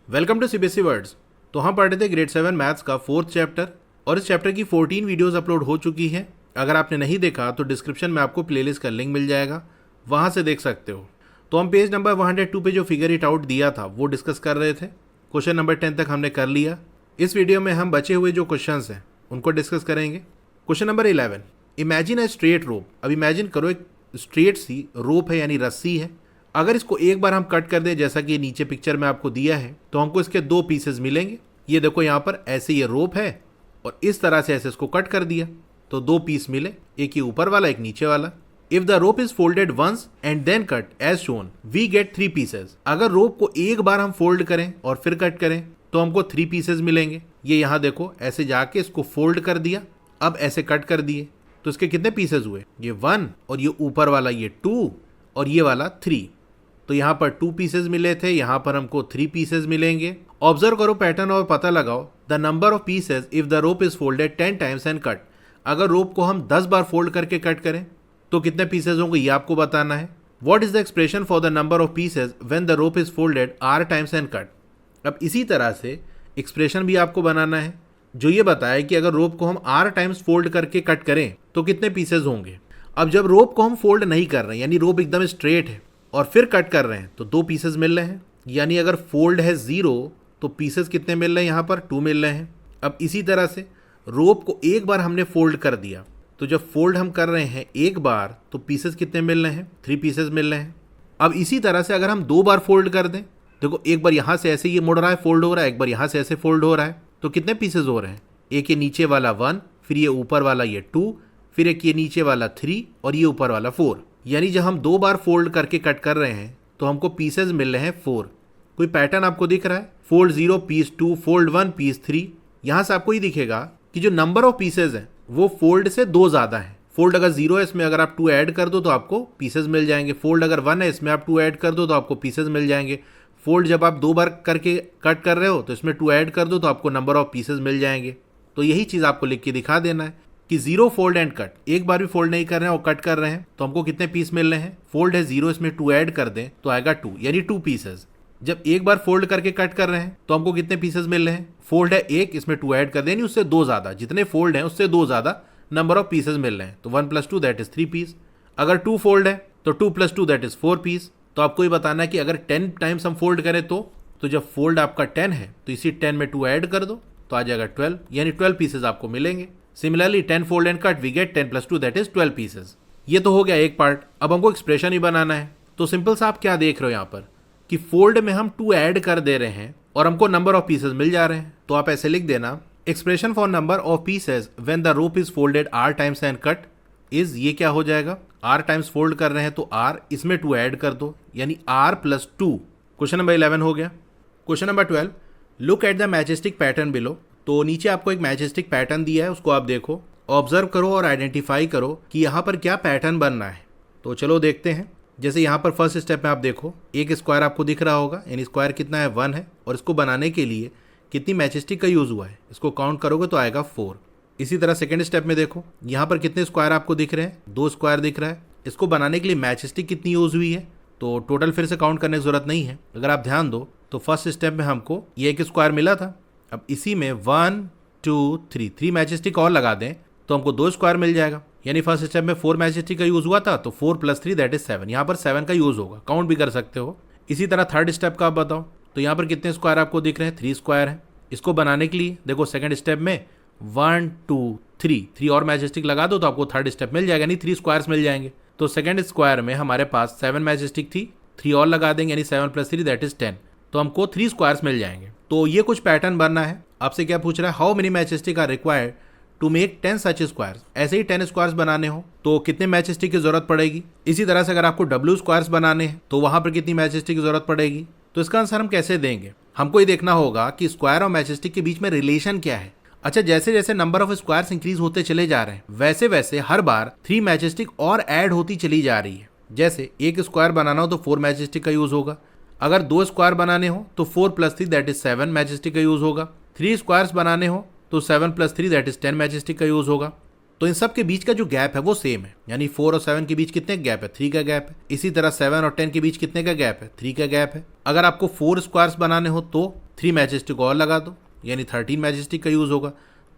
Welcome to CBSE words. तो हम पढ़ रहे थे ग्रेड 7 मैथ्स का 4th चैप्टर और इस चैप्टर की 14 वीडियोस अपलोड हो चुकी हैं। अगर आपने नहीं देखा तो डिस्क्रिप्शन में आपको प्लेलिस्ट का लिंक मिल जाएगा, वहां से देख सकते हो। तो हम पेज नंबर 102 पे जो फिगर इट आउट दिया था वो डिस्कस कर रहे थे। क्वेश्चन नंबर 10 तक हमने कर लिया। इस वीडियो में हम बचे हुए जो क्वेश्चन हैं उनको डिस्कस करेंगे। Question number 11, imagine a straight rope. अब इमेजिन करो एक स्ट्रेट सी रोप है यानी रस्सी है। अगर इसको एक बार हम कट कर दें जैसा कि नीचे पिक्चर में आपको दिया है तो हमको इसके दो पीसेस मिलेंगे। ये देखो यहाँ पर ऐसे ये रोप है और इस तरह से ऐसे इसको कट कर दिया तो दो पीस मिले, एक ये ऊपर वाला एक नीचे वाला। If the rope is folded once and then cut as shown we get 3 pieces. अगर रोप को एक बार हम फोल्ड करें और फिर कट करें तो हमको 3 पीसेस मिलेंगे। ये यहाँ देखो ऐसे जाके इसको फोल्ड कर दिया, अब ऐसे कट कर दिए तो इसके कितने पीसेस हुए, ये 1 और ये ऊपर वाला ये 2 और ये वाला 3। तो यहाँ पर 2 पीसेस मिले थे, यहाँ पर हमको 3 पीसेस मिलेंगे। ऑब्जर्व करो पैटर्न और पता लगाओ the number of pieces if the rope is folded 10 times and cut. अगर रोप को हम 10 बार फोल्ड करके कट करें तो कितने पीसेस होंगे ये आपको बताना है। What is the expression for the number of pieces when the rope is folded r times and cut. अब इसी तरह से एक्सप्रेशन भी आपको बनाना है जो ये बताए कि अगर रोप को हम r टाइम्स फोल्ड करके कट करें तो कितने पीसेस होंगे। अब जब रोप को हम फोल्ड नहीं कर रहे हैं यानी रोप एकदम स्ट्रेट है और फिर कट कर रहे हैं तो 2 पीसेस मिल रहे हैं। यानी अगर फोल्ड है 0 तो पीसेस कितने मिल रहे हैं, यहाँ पर 2 मिल रहे हैं। अब इसी तरह से रोप को एक बार हमने फोल्ड कर दिया तो जब फोल्ड हम कर रहे हैं एक बार तो पीसेस कितने मिल रहे हैं, 3 पीसेस मिल रहे हैं। अब इसी तरह से अगर हम 2 बार फोल्ड कर दें, देखो एक बार यहाँ से ऐसे ये मुड़ रहा है फोल्ड हो रहा है, एक बार यहाँ से ऐसे फोल्ड हो रहा है, तो कितने पीसेस हो रहे हैं, एक ये नीचे वाला 1, फिर ये ऊपर वाला ये 2, फिर एक ये नीचे वाला 3 और ये ऊपर वाला 4। यानी जब हम 2 बार फोल्ड करके कट कर रहे हैं तो हमको पीसेस मिल रहे हैं 4। कोई पैटर्न आपको दिख रहा है, फोल्ड 0 पीस 2, फोल्ड 1 पीस 3। यहाँ से आपको ये दिखेगा कि जो नंबर ऑफ पीसेस हैं वो फोल्ड से 2 ज़्यादा है। फोल्ड अगर 0 है इसमें अगर आप 2 ऐड कर दो तो आपको पीसेस मिल जाएंगे। फोल्ड अगर 1 है इसमें आप 2 ऐड कर दो तो आपको पीसेस मिल जाएंगे। फोल्ड जब आप 2 बार करके कट कर रहे हो तो इसमें 2 ऐड कर दो तो आपको नंबर ऑफ पीसेस मिल जाएंगे। तो यही चीज़ आपको लिख के दिखा देना है कि 0 फोल्ड एंड कट, एक बार भी फोल्ड नहीं कर रहे हैं और कट कर रहे हैं तो हमको कितने पीस मिल रहे हैं। फोल्ड है 0 इसमें 2 ऐड कर दें तो आएगा 2 यानी 2 पीसेस। जब एक बार फोल्ड करके कट कर रहे हैं तो हमको कितने पीसेस मिल रहे हैं, फोल्ड है 1 इसमें 2 ऐड कर दें यानी उससे 2 ज़्यादा, जितने फोल्ड हैं उससे 2 ज़्यादा नंबर ऑफ पीसेस मिल रहे हैं। तो 1 + 2 दैट इज 3 पीस। अगर 2 फोल्ड है तो 2 + 2 दैट इज 4 पीस। तो आपको ये बताना है कि अगर 10 टाइम्स हम फोल्ड करें तो जब फोल्ड आपका 10 है तो इसी 10 में 2 ऐड कर दो तो आ जाएगा 12 यानी 12 पीसेस आपको मिलेंगे। Similarly 10 fold and cut we get 10 + 2 that is 12 pieces. ये तो हो गया एक पार्ट। अब हमको एक्सप्रेशन ही बनाना है। तो सिंपल सा आप क्या देख रहे हो यहाँ पर कि फोल्ड में हम 2 ऐड कर दे रहे हैं और हमको नंबर ऑफ पीसेस मिल जा रहे हैं। तो आप ऐसे लिख देना, expression for number of pieces when the rope is folded r times and cut is, ये क्या हो जाएगा, r टाइम्स फोल्ड कर रहे हैं तो r, इसमें 2 ऐड कर दो यानी r + 2। क्वेश्चन नंबर 11 हो गया। Question number 12, look at the majestic pattern below. तो नीचे आपको एक मैजेस्टिक पैटर्न दिया है, उसको आप देखो, ऑब्जर्व करो और आइडेंटिफाई करो कि यहाँ पर क्या पैटर्न बनना है। तो चलो देखते हैं। जैसे यहाँ पर फर्स्ट स्टेप में आप देखो एक स्क्वायर आपको दिख रहा होगा, यानी स्क्वायर कितना है 1 है और इसको बनाने के लिए कितनी मैजेस्टिक का यूज़ हुआ है, इसको काउंट करोगे तो आएगा 4। इसी तरह सेकेंड स्टेप में देखो यहाँ पर कितने स्क्वायर आपको दिख रहे हैं, 2 स्क्वायर दिख रहा है। इसको बनाने के लिए मैजेस्टिक कितनी यूज़ हुई है, तो टोटल फिर से काउंट करने की जरूरत नहीं है। अगर आप ध्यान दो तो फर्स्ट स्टेप में हमको ये एक स्क्वायर मिला था, अब इसी में 1 2 3 मैजेस्टिक और लगा दें तो हमको 2 स्क्वायर मिल जाएगा। यानी फर्स्ट स्टेप में 4 मैजेस्टिक का यूज़ हुआ था तो 4 + 3 दैट इज 7। यहाँ पर 7 का यूज़ होगा, काउंट भी कर सकते हो। इसी तरह थर्ड स्टेप का आप बताओ तो यहाँ पर कितने स्क्वायर आपको दिख रहे हैं, 3 स्क्वायर हैं। इसको बनाने के लिए देखो सेकंड स्टेप में 1 2 3 और मैजेस्टिक लगा दो तो आपको थर्ड स्टेप मिल जाएगा यानी 3 स्क्वायर्स मिल जाएंगे। तो सेकंड स्क्वायर में हमारे पास 7 मैजेस्टिक थी, 3 और लगा देंगे यानी 7 + 3 दैट इज 10, तो हमको 3 स्क्वायर्स मिल जाएंगे। तो ये कुछ पैटर्न बनना है। आपसे क्या पूछ रहा है, how many matchsticks are required to make 10 such squares. ऐसे ही 10 स्क्वायर्स बनाने हो तो कितने मैजेस्टिक की जरूरत पड़ेगी। इसी तरह से अगर आपको W स्क्वायर्स बनाने हैं तो वहां पर कितनी मैजेस्टिक की जरूरत पड़ेगी। तो इसका आंसर हम कैसे देंगे, हमको ये देखना होगा कि स्क्वायर और मैजेस्टिक के बीच में रिलेशन क्या है। अच्छा, जैसे जैसे नंबर ऑफ स्क्वायर्स इंक्रीज होते चले जा रहे हैं वैसे वैसे हर बार 3 मैजेस्टिक और ऐड होती चली जा रही है। जैसे एक स्क्वायर बनाना हो तो 4 मैजेस्टिक का यूज होगा, अगर 2 स्क्वायर बनाने हो तो 4 + 3 दैट इज 7 मैजेस्टिक का यूज होगा, 3 स्क्वायर्स बनाने हो तो 7 + 3 दैट इज 10 मैजेस्टिक का यूज होगा। तो इन सब के बीच का जो गैप है वो सेम है, यानी 4 और 7 के बीच कितने गैप है, 3 का गैप है। इसी तरह 7 और 10 के बीच कितने का गैप है, 3 का गैप है। अगर आपको 4 स्क्वायर्स बनाने हो तो 3 मैचस्टिक और लगा दो, यानी 13 मैचस्टिक का यूज़ होगा।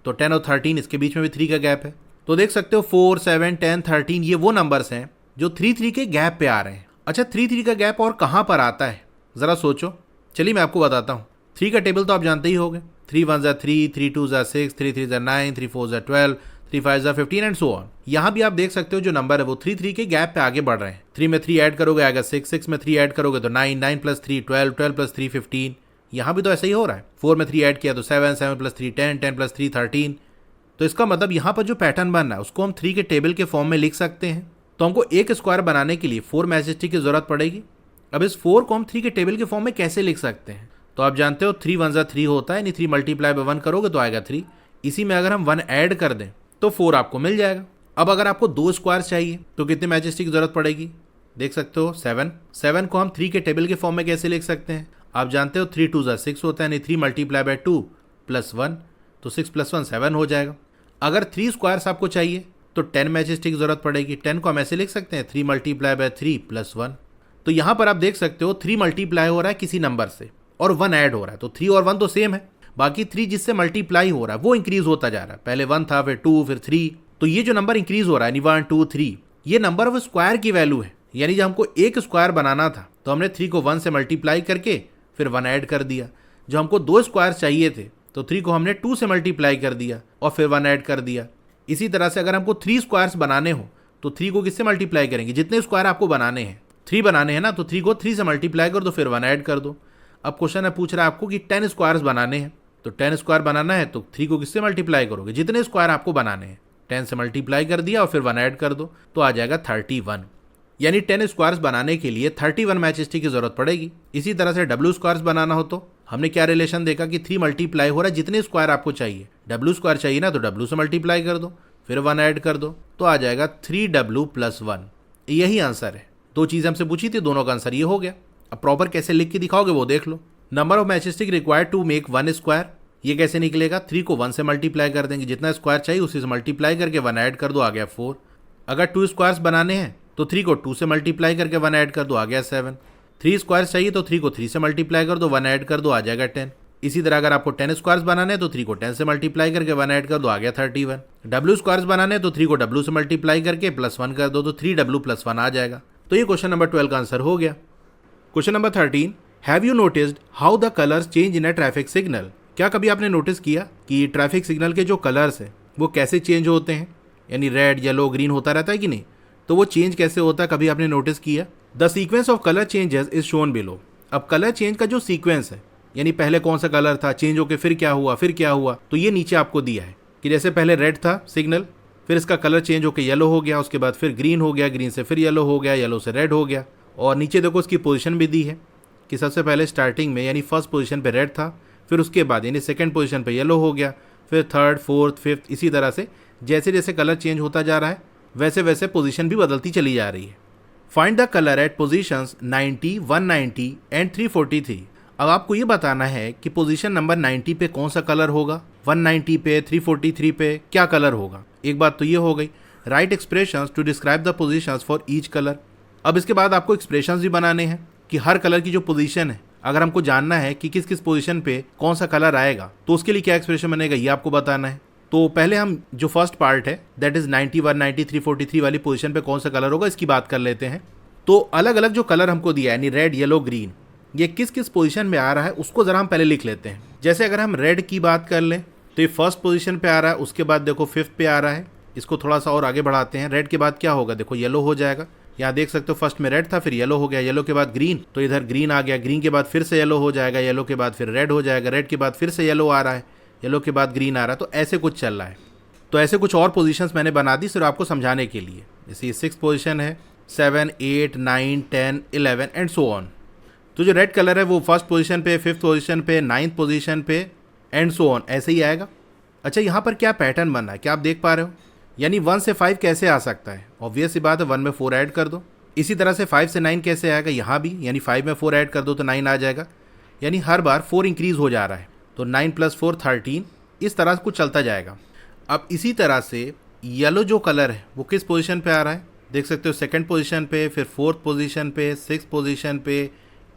तो 10 और 13 इसके बीच में भी 3 का गैप है। तो देख सकते हो 4, 7, 10, 13 ये वो नंबर्स हैं जो 3 के गैप पे आ रहे हैं। अच्छा 3 का गैप और कहाँ पर आता है ज़रा सोचो। चलिए मैं आपको बताता हूँ। 3 का टेबल तो आप जानते ही होंगे। 3 1 3, 3 2 6, 3 3 9, 3 4 12, 3 5 15 एंड सो ऑन। यहाँ भी आप देख सकते हो जो नंबर है वो 3 के गैप पे आगे बढ़ रहे हैं। 3 में 3 ऐड करोगे आएगा 6, 6 में 3 ऐड करोगे तो 9, 9 प्लस 3 12, 12 प्लस 3 15। यहाँ भी तो ऐसा ही हो रहा है। 4 में 3 ऐड किया तो 7, 7 प्लस 3 10, 10 प्लस 3 13। तो इसका मतलब यहाँ पर जो पैटर्न बन रहा है उसको हम 3 के टेबल के फॉर्म में लिख सकते हैं। तो हमको एक स्क्वायर बनाने के लिए 4 मैचस्टिक की जरूरत पड़ेगी। अब इस 4 को हम 3 के टेबल के फॉर्म में कैसे लिख सकते हैं? तो आप जानते हो 3 1 3 होता है, यानी 3 मल्टीप्लाई बाय 1 करोगे तो आएगा 3। इसी में अगर हम 1 ऐड कर दें तो 4 आपको मिल जाएगा। अब अगर आपको 2 स्क्वायर चाहिए तो कितने मैचस्टिक की जरूरत पड़ेगी? देख सकते हो 7। 7 को हम 3 के टेबल के फॉर्म में कैसे लिख सकते हैं? आप जानते हो 3 2 6 होता है, यानी 3 मल्टीप्लाई बाय 2 प्लस 1, तो 6 प्लस 1 7 हो जाएगा। अगर 3 स्क्वायर्स आपको चाहिए तो 10 मैचस्टिक की जरूरत पड़ेगी। 10 को हम ऐसे लिख सकते हैं 3 मल्टीप्लाई बाय 3 प्लस 1। तो यहाँ पर आप देख सकते हो 3 मल्टीप्लाई हो रहा है किसी नंबर से और 1 ऐड हो रहा है, तो 3 और 1 तो सेम है। बाकी 3 जिससे मल्टीप्लाई हो रहा है वो इंक्रीज होता जा रहा है। पहले 1 था, फिर 2, फिर 3। तो ये जो नंबर इंक्रीज हो रहा है 1 2 3, ये नंबर ऑफ स्क्वायर की वैल्यू है। यानी जब हमको एक स्क्वायर बनाना था तो हमने 3 को 1 से मल्टीप्लाई करके फिर 1 ऐड कर दिया। जो हमको 2 स्क्वायर चाहिए थे तो 3 को हमने 2 से मल्टीप्लाई कर दिया और फिर 1 ऐड कर दिया। इसी तरह से अगर हमको 3 स्क्वायर्स बनाने हो तो 3 को किससे मल्टीप्लाई करेंगे? जितने स्क्वायर आपको बनाने हैं, 3 बनाने हैं ना, तो 3 को 3 से मल्टीप्लाई कर दो फिर 1 ऐड कर दो। अब क्वेश्चन है पूछ रहा है आपको कि 10 स्क्वायर्स बनाने हैं, तो 10 स्क्वायर बनाना है तो 3 को किससे मल्टीप्लाई करोगे? जितने स्क्वायर आपको बनाने हैं 10 से मल्टीप्लाई कर दिया और फिर 1 ऐड कर दो तो आ जाएगा 31। यानी 10 स्क्वायर्स बनाने के लिए 31 मैचस्टिक की जरूरत पड़ेगी। इसी तरह से डब्ल्यू स्क्वायर्स बनाना हो तो हमने क्या रिलेशन देखा कि 3 मल्टीप्लाई हो रहा है जितने स्क्वायर आपको चाहिए। डब्ल्यू स्क्वायर चाहिए ना, तो डब्ल्यू से मल्टीप्लाई कर दो फिर 1 ऐड कर दो तो आ जाएगा 3w प्लस 1। यही आंसर है। 2 चीज़ें हमसे पूछी थी, दोनों का आंसर ये हो गया। अब प्रॉपर कैसे लिख के दिखाओगे वो देख लो। Number of matchstick required to make 1 square, ये कैसे निकलेगा? 3 को 1 से मल्टीप्लाई कर देंगे, जितना स्क्वायर चाहिए उसी से मल्टीप्लाई करके 1 ऐड कर दो, आ गया 4। अगर 2 स्क्वायर्स बनाने हैं तो 3 को 2 से मल्टीप्लाई करके 1 ऐड कर दो, आ गया 7। 3 स्क्वायर्स चाहिए तो 3 को 3 से मल्टीप्लाई कर दो, 1 ऐड कर दो, आ जाएगा 10। इसी तरह अगर आपको 10 स्क्वायर्स बनाने हैं तो 3 को 10 से मल्टीप्लाई करके 1 ऐड कर दो, आ गया 31। डब्ल्यू स्क्वायर्स बनाने हैं तो 3 को w से मल्टीप्लाई करके प्लस 1 कर दो तो 3w प्लस 1 आ जाएगा। तो ये क्वेश्चन नंबर 12 का आंसर हो गया। Question number 13, have you noticed how the colours change in a traffic signal? क्या कभी आपने नोटिस किया कि ट्रैफिक सिग्नल के जो कलर्स है वो कैसे चेंज होते हैं? यानी रेड, येलो, ग्रीन होता रहता है कि नहीं? तो वो चेंज कैसे होता है, कभी आपने नोटिस किया? The sequence of colour changes is shown below. अब कलर चेंज का जो सीक्वेंस है, यानी पहले कौन सा कलर था, चेंज होके फिर क्या हुआ, फिर क्या हुआ, तो ये नीचे आपको दिया है कि जैसे पहले रेड था सिग्नल, फिर इसका कलर चेंज होकर येलो हो गया, उसके बाद फिर ग्रीन हो गया, ग्रीन से फिर येलो हो गया, येलो से रेड हो गया। और नीचे देखो उसकी पोजीशन भी दी है कि सबसे पहले स्टार्टिंग में यानी फर्स्ट पोजीशन पे रेड था, फिर उसके बाद यानी सेकंड पोजीशन पे येलो हो गया, फिर थर्ड, फोर्थ, फिफ्थ, इसी तरह से जैसे जैसे कलर चेंज होता जा रहा है वैसे वैसे पोजीशन भी बदलती चली जा रही है। Find the colour at positions 90, 190 and 343। अब आपको ये बताना है कि पोजीशन नंबर 90 पे कौन सा कलर होगा, 190 पे, 343 पे क्या कलर होगा। एक बात तो ये हो गई। Write expressions to describe the positions for each colour. अब इसके बाद आपको एक्सप्रेशंस भी बनाने हैं कि हर कलर की जो पोजीशन है, अगर हमको जानना है कि किस किस पोजीशन पे कौन सा कलर आएगा तो उसके लिए क्या एक्सप्रेशन बनेगा ये आपको बताना है। तो पहले हम जो फर्स्ट पार्ट है दैट इज 90, 190, 343 वाली पोजीशन पे कौन सा कलर होगा इसकी बात कर लेते हैं। तो अलग अलग जो कलर हमको दिया है यानी रेड, येलो, ग्रीन, ये किस किस पोजीशन में आ रहा है उसको जरा हम पहले लिख लेते हैं। जैसे अगर हम रेड की बात कर लें तो ये फर्स्ट पोजीशन पे आ रहा है, उसके बाद देखो फिफ्थ पे आ रहा है। इसको थोड़ा सा और आगे बढ़ाते हैं। रेड के बाद क्या होगा, देखो येलो हो जाएगा। यहाँ देख सकते हो फर्स्ट में रेड था, फिर येलो हो गया, येलो के बाद ग्रीन, तो इधर ग्रीन आ गया, ग्रीन के बाद फिर से येलो हो जाएगा, येलो के बाद फिर रेड हो जाएगा, रेड के बाद फिर से येलो आ रहा है, येलो के बाद ग्रीन आ रहा है। तो ऐसे कुछ चल रहा है। तो ऐसे कुछ और पोजीशंस मैंने बना दी सिर्फ आपको समझाने के लिए। जैसे 6 पोजीशन है, 7, 8, 9, 10, 11 एंड सो ऑन। तो जो रेड कलर है वो फर्स्ट पोजीशन पे, फिफ्थ पोजीशन पे, 9th पोजीशन पे एंड सो ऑन, ऐसे ही आएगा। अच्छा यहाँ पर क्या पैटर्न बन रहा है, क्या आप देख पा रहे हो? यानी 1 से 5 कैसे आ सकता है? ऑब्वियस सी बात है, 1 में 4 ऐड कर दो। इसी तरह से 5 से 9 कैसे आएगा, यहाँ भी यानी 5 में 4 ऐड कर दो तो 9 आ जाएगा। यानी हर बार 4 इंक्रीज हो जा रहा है, तो 9 + 4 13, इस तरह से कुछ चलता जाएगा। अब इसी तरह से येलो जो कलर है वो किस पोजीशन पे आ रहा है, देख सकते हो सेकंड पोजीशन पे, फिर फोर्थ पोजीशन पे, 6th पोजीशन पे,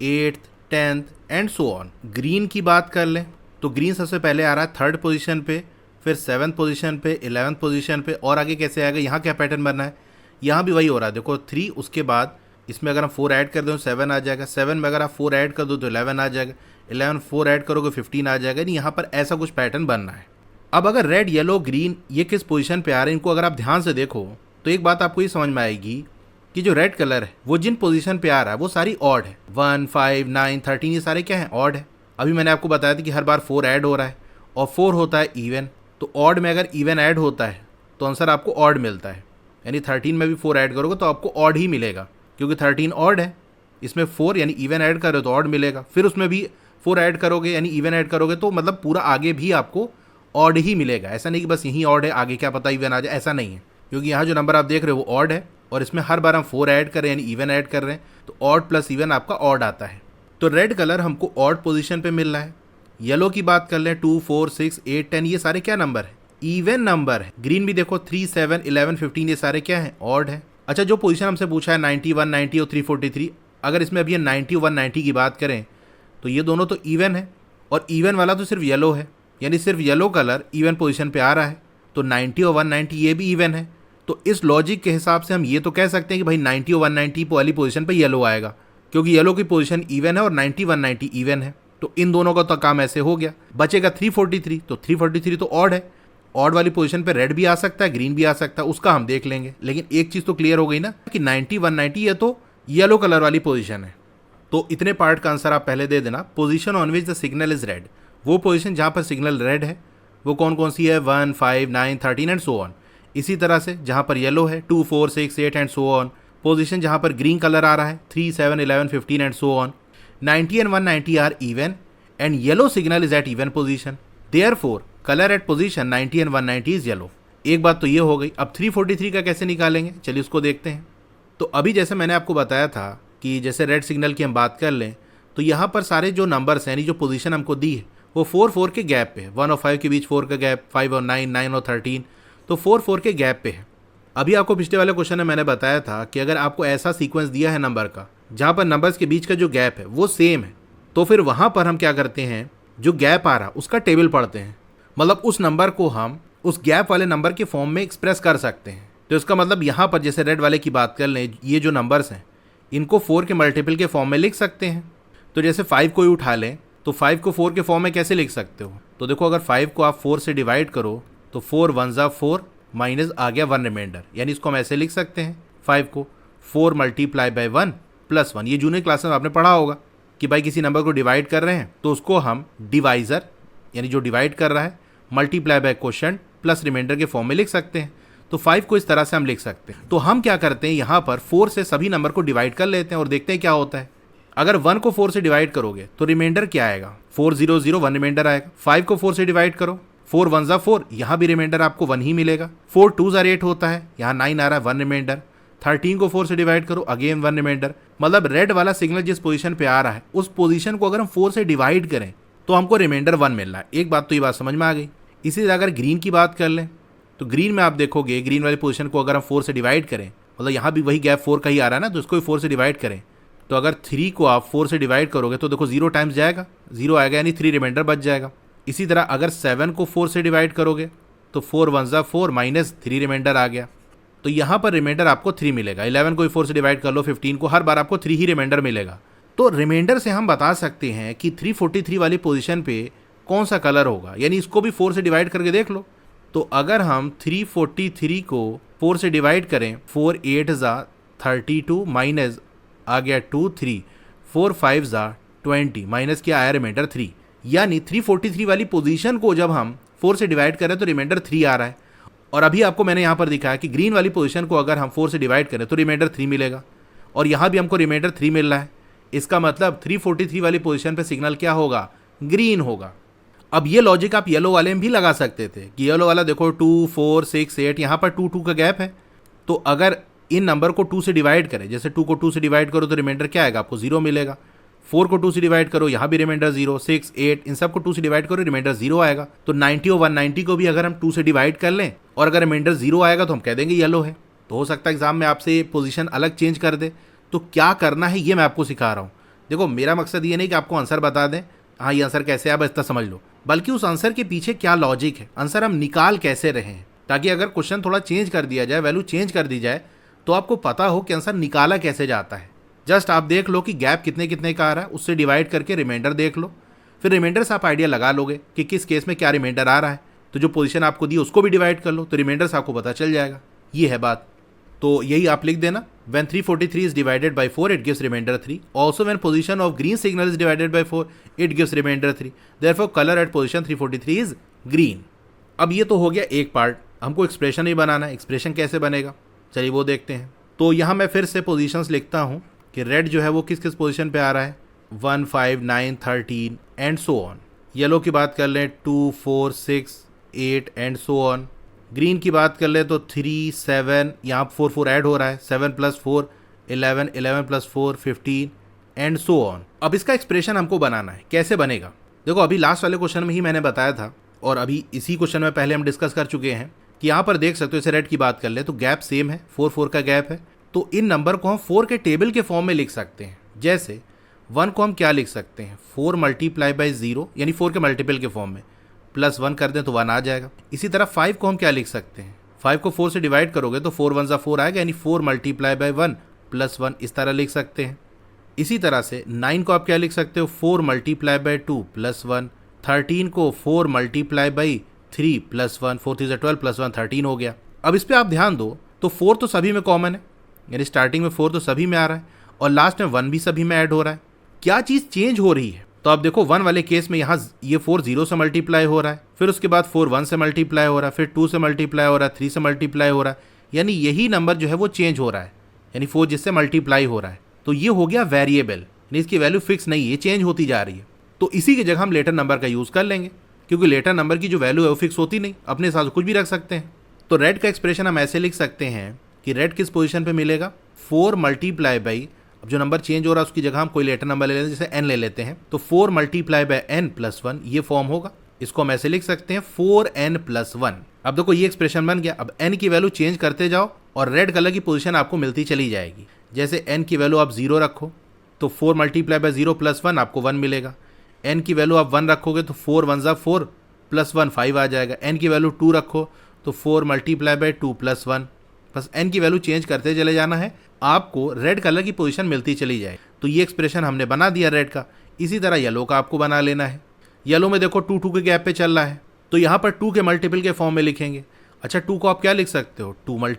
8th, 10th and so on. Green की बात कर लें तो ग्रीन सबसे पहले आ रहा है 3rd पोजीशन पे, फिर 7th पोजीशन पे, 11th पोजीशन पे, और आगे कैसे आएगा, यहाँ क्या पैटर्न बनना है, यहाँ भी वही हो रहा है। देखो 3, उसके बाद इसमें अगर हम 4 ऐड कर दें तो 7 आ जाएगा, 7 में अगर आप 4 ऐड कर दो तो 11 आ जाएगा, 11 4 ऐड करोगे 15 आ जाएगा। नहीं, यहाँ पर ऐसा कुछ पैटर्न बनना है। अब अगर रेड येलो ग्रीन ये किस पोजीशन पे आ रहे हैं, इनको अगर आप ध्यान से देखो तो एक बात आपको ये समझ में आएगी कि जो रेड कलर है वो जिन पोजीशन पे आ रहा है वो सारी ऑड है। 1 5 9 13 ये सारे क्या हैं, ऑड है। अभी मैंने आपको बताया था कि हर बार 4 ऐड हो रहा है और 4 होता है इवन, तो ऑड में अगर इवन ऐड होता है तो आंसर आपको ऑड मिलता है। यानी 13 में भी 4 ऐड करोगे तो आपको ऑड ही मिलेगा, क्योंकि 13 ऑड है, इसमें 4 यानी इवन ऐड करो तो ऑड मिलेगा। फिर उसमें भी 4 ऐड करोगे यानी इवन ऐड करोगे तो मतलब पूरा आगे भी आपको ऑड ही मिलेगा। ऐसा नहीं कि बस यही ऑड है आगे क्या पता इवन आ जाए, ऐसा नहीं है, क्योंकि यहाँ जो नंबर आप देख रहे हो वो ऑड है और इसमें हर बार हम 4 ऐड कर रहे हैं यानी इवन ऐड कर रहे हैं, तो ऑड प्लस इवन आपका ऑड आता है। तो रेड कलर हमको ऑड पोजीशन पे मिल रहा है। येलो की बात कर लें 2 4 6 8 10 ये सारे क्या नंबर है, इवन नंबर है। ग्रीन भी देखो 3 7 11 15 ये सारे क्या है, ऑड है। अच्छा, जो पोजीशन हमसे पूछा है 91 90 और 343, अगर इसमें अभी 90 190 की बात करें तो ये दोनों तो इवन है और इवन वाला तो सिर्फ येलो है, यानी सिर्फ येलो कलर इवन पोजीशन पे आ रहा है, तो 90 और 190 ये भी इवन है। तो इस लॉजिक के हिसाब से हम ये तो कह सकते हैं कि भाई 90 और 190 वाली पोजीशन पे येलो आएगा, क्योंकि येलो की पोजीशन इवन है और 90 190 इवन है। तो इन दोनों का तो काम ऐसे हो गया। बचेगा 343, तो 343 तो ऑड है, ऑड वाली पोजीशन पे रेड भी आ सकता है ग्रीन भी आ सकता है, उसका हम देख लेंगे। लेकिन एक चीज़ तो क्लियर हो गई ना कि 90 190 ये तो येलो कलर वाली पोजीशन है। तो इतने पार्ट का आंसर आप पहले दे देना। Position on which the signal is red, वो पोजीशन जहाँ पर सिग्नल रेड है वो कौन कौन सी है, 1 5 9 13 एंड सो ऑन। इसी तरह से जहाँ पर येलो है 2 4 6 8 एंड सो ऑन। पोजीशन जहाँ पर ग्रीन कलर आ रहा है 3 7 11 15 and so on. 90 and 190 are even and yellow signal is at even position, therefore colour at position 90 and 190 is yellow. एक बात तो ये हो गई। अब 343 का कैसे निकालेंगे, चलिए उसको देखते हैं। तो अभी जैसे मैंने आपको बताया था कि जैसे रेड सिग्नल की हम बात कर लें तो यहाँ पर सारे जो नंबर्स हैं यानी जो पोजीशन हमको दी है वो 4 4 के गैप पे है। 1 और 5 के बीच 4 का गैप, 5 और 9 9 और 13, तो 4 4 के गैप पे है। अभी आपको पिछले वाले क्वेश्चन में मैंने बताया था कि अगर आपको ऐसा सीक्वेंस दिया है नंबर का जहाँ पर नंबर्स के बीच का जो गैप है वो सेम है, तो फिर वहाँ पर हम क्या करते हैं, जो गैप आ रहा उसका टेबल पढ़ते हैं। मतलब उस नंबर को हम उस गैप वाले नंबर के फॉर्म में एक्सप्रेस कर सकते हैं। तो इसका मतलब यहाँ पर जैसे रेड वाले की बात कर लें, ये जो नंबर्स हैं इनको 4 के मल्टीपल के फॉर्म में लिख सकते हैं। तो जैसे 5 को ही उठा लें तो 5 को 4 के फॉर्म में कैसे लिख सकते हो, तो देखो अगर 5 को आप 4 से डिवाइड करो तो 4 1 जा 4 माइनस आ गया 1 रिमाइंडर, यानी इसको हम ऐसे लिख सकते हैं 5 को 4 मल्टीप्लाई बाई 1 प्लस 1। ये जूनियर क्लास में आपने पढ़ा होगा कि भाई किसी नंबर को डिवाइड कर रहे हैं तो उसको हम डिवाइज़र यानी जो डिवाइड कर रहा है multiply by quotient plus remainder के फॉर्म में लिख सकते हैं। तो 5 को इस तरह से हम लिख सकते हैं। तो हम क्या करते हैं, यहाँ पर 4 से सभी नंबर को डिवाइड कर लेते हैं और देखते हैं क्या होता है। अगर 1 को 4 से डिवाइड करोगे तो रिमाइंडर क्या आएगा, 4 0 0 1 रिमाइंडर आएगा। 5 को 4 से डिवाइड करो, 4 1 जा 4, यहाँ भी रिमाइंडर आपको 1 ही मिलेगा। 4 2 जा 8 होता है, यहाँ 9 आ रहा है 1 रिमाइंडर। 13 को 4 से डिवाइड करो, अगेन 1 रिमाइंडर। मतलब रेड वाला सिग्नल जिस पोजीशन पे आ रहा है उस पोजीशन को अगर हम 4 से डिवाइड करें तो हमको रिमाइंडर 1 मिल रहा है। एक बात तो ये बात समझ में आ गई। इसी तरह अगर ग्रीन की बात कर लें तो ग्रीन में आप देखोगे ग्रीन वाली पोजीशन को अगर हम 4 से डिवाइड करें, मतलब यहाँ भी वही गैप 4 का ही आ रहा है ना, तो इसको भी 4 से डिवाइड करें तो अगर 3 को आप 4 से डिवाइड करोगे तो देखो 0 टाइम्स जाएगा, 0 आएगा यानी 3 रिमाइंडर बच जाएगा। इसी तरह अगर 7 को 4 से डिवाइड करोगे तो 4 1 जा 4 माइनस 3 रिमाइंडर आ गया, तो यहाँ पर रिमाइंडर आपको 3 मिलेगा। 11 को 4 से डिवाइड कर लो 15 को, हर बार आपको 3 ही रिमाइंडर मिलेगा। तो रिमाइंडर से हम बता सकते हैं कि 343 वाली पोजीशन पे कौन सा कलर होगा, यानी इसको भी 4 से डिवाइड करके देख लो। तो अगर हम 343 को 4 से डिवाइड करें, 4 8 जा 32 माइनस आ गया 2 3, 4 5 जा 20 माइनस क्या आया रिमाइंडर 3, यानी 343 वाली पोजीशन को जब हम 4 से डिवाइड करें तो रिमाइंडर 3 आ रहा है। और अभी आपको मैंने यहाँ पर दिखाया कि ग्रीन वाली पोजीशन को अगर हम 4 से डिवाइड करें तो रिमाइंडर 3 मिलेगा, और यहाँ भी हमको रिमाइंडर 3 मिल रहा है। इसका मतलब 343 वाली पोजीशन पे सिग्नल क्या होगा, ग्रीन होगा। अब ये लॉजिक आप येलो वाले में भी लगा सकते थे कि येलो वाला देखो 2 4 6 8, यहाँ पर 2 2 का गैप है, तो अगर इन नंबर को 2 से डिवाइड करें, जैसे 2 को 2 से डिवाइड करो तो रिमाइंडर क्या आएगा, आपको 0 मिलेगा। 4 को 2 से डिवाइड करो, यहाँ भी रिमाइंडर 0, 6 8 इन सब को 2 से डिवाइड करो, रिमाइंडर 0 आएगा। तो 90 और 190 को भी अगर हम 2 से डिवाइड कर लें और अगर रिमाइंडर 0 आएगा तो हम कह देंगे येलो है। तो हो सकता है एग्जाम में आपसे पोजीशन अलग चेंज कर दे, तो क्या करना है ये मैं आपको सिखा रहा हूँ। देखो मेरा मकसद ये नहीं कि आपको आंसर बता दें, हाँ ये आंसर कैसे है बस इतना समझ लो, बल्कि उस आंसर के पीछे क्या लॉजिक है, आंसर हम निकाल कैसे रहे हैं, ताकि अगर क्वेश्चन थोड़ा चेंज कर दिया जाए, वैल्यू चेंज कर दी जाए, तो आपको पता हो कि आंसर निकाला कैसे जाता है। जस्ट आप देख लो कि गैप कितने कितने का आ रहा है, उससे डिवाइड करके रिमाइंडर देख लो, फिर रिमाइंडर से आप आइडिया लगा लोगे कि किस केस में क्या रिमाइंडर आ रहा है, तो जो पोजीशन आपको दी उसको भी डिवाइड कर लो, तो रिमाइंडर से आपको पता चल जाएगा। ये है बात, तो यही आप लिख देना, when 343 is divided by 4 it gives remainder 3, also when position of green signal is divided by 4 it gives remainder 3, therefore color at position 343 is green। अब ये तो हो गया एक पार्ट, हमको एक्सप्रेशन ही बनाना है, एक्सप्रेशन कैसे बनेगा चलिए वो देखते हैं। तो यहाँ मैं फिर से पोजीशंस लिखता हूँ कि रेड जो है वो किस किस पोजीशन पे आ रहा है, 1, 5, 9, 13 एंड सो ऑन। येलो की बात कर लें 2, 4, 6, 8 एंड सो ऑन। ग्रीन की बात कर ले तो 3, 7, यहाँ 4 4 ऐड हो रहा है, 7 + 4 11, 11 + 4 15 एंड सो ऑन। अब इसका एक्सप्रेशन हमको बनाना है, कैसे बनेगा? देखो अभी लास्ट वाले क्वेश्चन में ही मैंने बताया था, और अभी इसी क्वेश्चन में पहले हम डिस्कस कर चुके हैं कि यहाँ पर देख सकते हो, जैसे रेड की बात कर ले तो गैप सेम है, 4 4 का गैप है, तो इन नंबर को हम 4 के टेबल के फॉर्म में लिख सकते हैं। जैसे 1 को हम क्या लिख सकते हैं, 4 × 0 यानी 4 के मल्टीपल के फॉर्म में, +1 कर दें तो 1 आ जाएगा। इसी तरह 5 को हम क्या लिख सकते हैं, 5 को 4 से डिवाइड करोगे तो 4 1 4 आएगा, यानी 4 × 1 +1 इस तरह लिख सकते हैं। इसी तरह से 9 को आप क्या लिख सकते हो, 4 × 2 +1, 13 को 4 × 3 +1, 4 3 12 +1 13 हो गया। अब इस पर आप ध्यान दो तो 4 तो सभी में कॉमन है, यानी स्टार्टिंग में 4 तो सभी में आ रहा है, और लास्ट में 1 भी सभी में ऐड हो रहा है। क्या चीज़ चेंज हो रही है? तो आप देखो 1 वाले केस में यहाँ ये 4 0 से मल्टीप्लाई हो रहा है, फिर उसके बाद 4 1 से मल्टीप्लाई हो रहा है, फिर 2 से मल्टीप्लाई हो रहा है, 3 से मल्टीप्लाई हो रहा है, यानी यही नंबर जो है वो चेंज हो रहा है, यानी 4 जिससे मल्टीप्लाई हो रहा है, तो ये हो गया वेरिएबल, यानी इसकी वैल्यू फिक्स नहीं है, ये चेंज होती जा रही है। तो इसी की जगह हम लेटर नंबर का यूज़ कर लेंगे, क्योंकि लेटर नंबर की जो वैल्यू है वो फिक्स होती नहीं, अपने हिसाब से कुछ भी रख सकते हैं। तो रेड का एक्सप्रेशन हम ऐसे लिख सकते हैं कि रेड किस पोजीशन पे मिलेगा, 4 × अब जो नंबर चेंज हो रहा है उसकी जगह हम कोई लेटर नंबर ले लेते हैं, जैसे n ले लेते हैं, तो 4 × n + 1 ये फॉर्म होगा। इसको हम ऐसे लिख सकते हैं 4n + 1। अब देखो ये एक्सप्रेशन बन गया। अब n की वैल्यू चेंज करते जाओ और रेड कलर की पोजीशन आपको मिलती चली जाएगी। जैसे n की वैल्यू आप 0 रखो तो 4 × 0 + 1 आपको 1 मिलेगा। n की वैल्यू आप 1 रखोगे तो 4 1 4 + 1 5 आ जाएगा। n की वैल्यू 2 रखो तो 4 × 2 + 1, बस n की वैल्यू चेंज करते चले जाना है, आपको रेड कलर की पोजीशन मिलती चली जाए। तो ये एक्सप्रेशन हमने बना दिया रेड का। इसी तरह येलो का आपको बना लेना है। येलो में देखो 2 2 के गैप पे चल रहा है, तो यहाँ पर 2 के मल्टीपल के फॉर्म में लिखेंगे। अच्छा 2 को आप क्या लिख सकते हो, 2 ×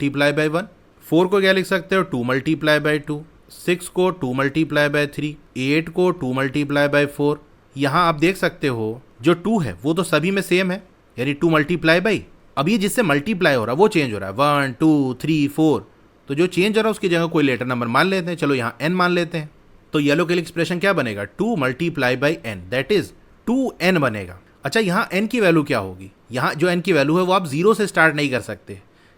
1, 4 को क्या लिख सकते हो, 2 × 2, 6 को 2 × 3, 8 को 2 × 4। यहाँ आप देख सकते हो जो 2 है वो तो सभी में सेम है, यानी 2 × अब ये जिससे मल्टीप्लाई हो रहा है वो चेंज हो रहा है, 1 2 3 4, तो जो चेंज हो रहा है उसकी जगह कोई लेटर नंबर मान लेते हैं। चलो यहाँ n मान लेते हैं, तो येलो के लिए एक्सप्रेशन क्या बनेगा, 2 × n दैट इज 2n बनेगा। अच्छा यहाँ n की वैल्यू क्या होगी, यहाँ जो n की वैल्यू है वो आप 0 से स्टार्ट नहीं कर सकते,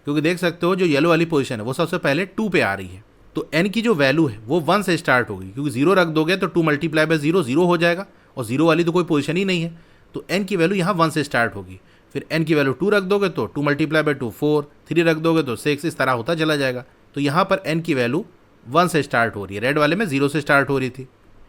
क्योंकि देख सकते हो जो येलो वाली पोजीशन है वो सबसे पहले 2 पे आ रही है, तो n की जो वैल्यू है वो 1 से स्टार्ट होगी, क्योंकि 0 रख दोगे तो 2 × 0 0 हो जाएगा, और 0 वाली तो कोई पोजीशन ही नहीं है, तो n की वैल्यू यहाँ 1 से स्टार्ट होगी। फिर n की वैल्यू 2 रख दोगे तो 2 × 2 4, 3 रख दोगे तो 6, इस तरह होता चला जाएगा। तो यहाँ पर n की वैल्यू 1 से स्टार्ट हो रही है, रेड वाले में 0 से स्टार्ट हो रही थी।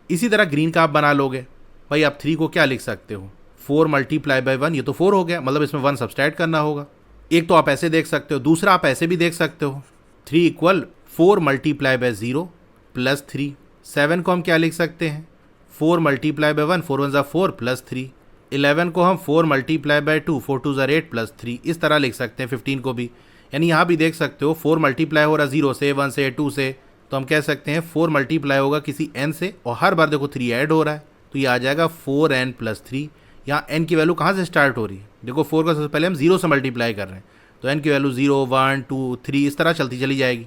इसी तरह ग्रीन का आप बना लोगे, भाई आप 3 को क्या लिख सकते हो, 4 × 1, ये तो 4 हो गया, मतलब इसमें 1 सब्सट्रैक्ट करना होगा। एक तो आप ऐसे देख सकते हो, दूसरा आप ऐसे भी देख सकते हो, 3 = 4 × 0 + 3। 7 को हम क्या लिख सकते हैं, 4 × 1, 4 1 4 + 3। 11 को हम 4 × 2, 4 2 8 + 3 इस तरह लिख सकते हैं। 15 को भी, यानी यहाँ भी देख सकते हो 4 मल्टीप्लाई हो रहा है 0 से, 1 से, 2 से, तो हम कह सकते हैं 4 मल्टीप्लाई होगा किसी n से, और हर बार देखो 3 ऐड हो रहा है, तो ये आ जाएगा 4n + 3। यहाँ n की वैल्यू कहाँ से स्टार्ट हो रही है, देखो 4 का सबसे पहले हम 0 से मल्टीप्लाई कर रहे हैं, तो n की वैल्यू 0 1 2 3 इस तरह चलती चली जाएगी।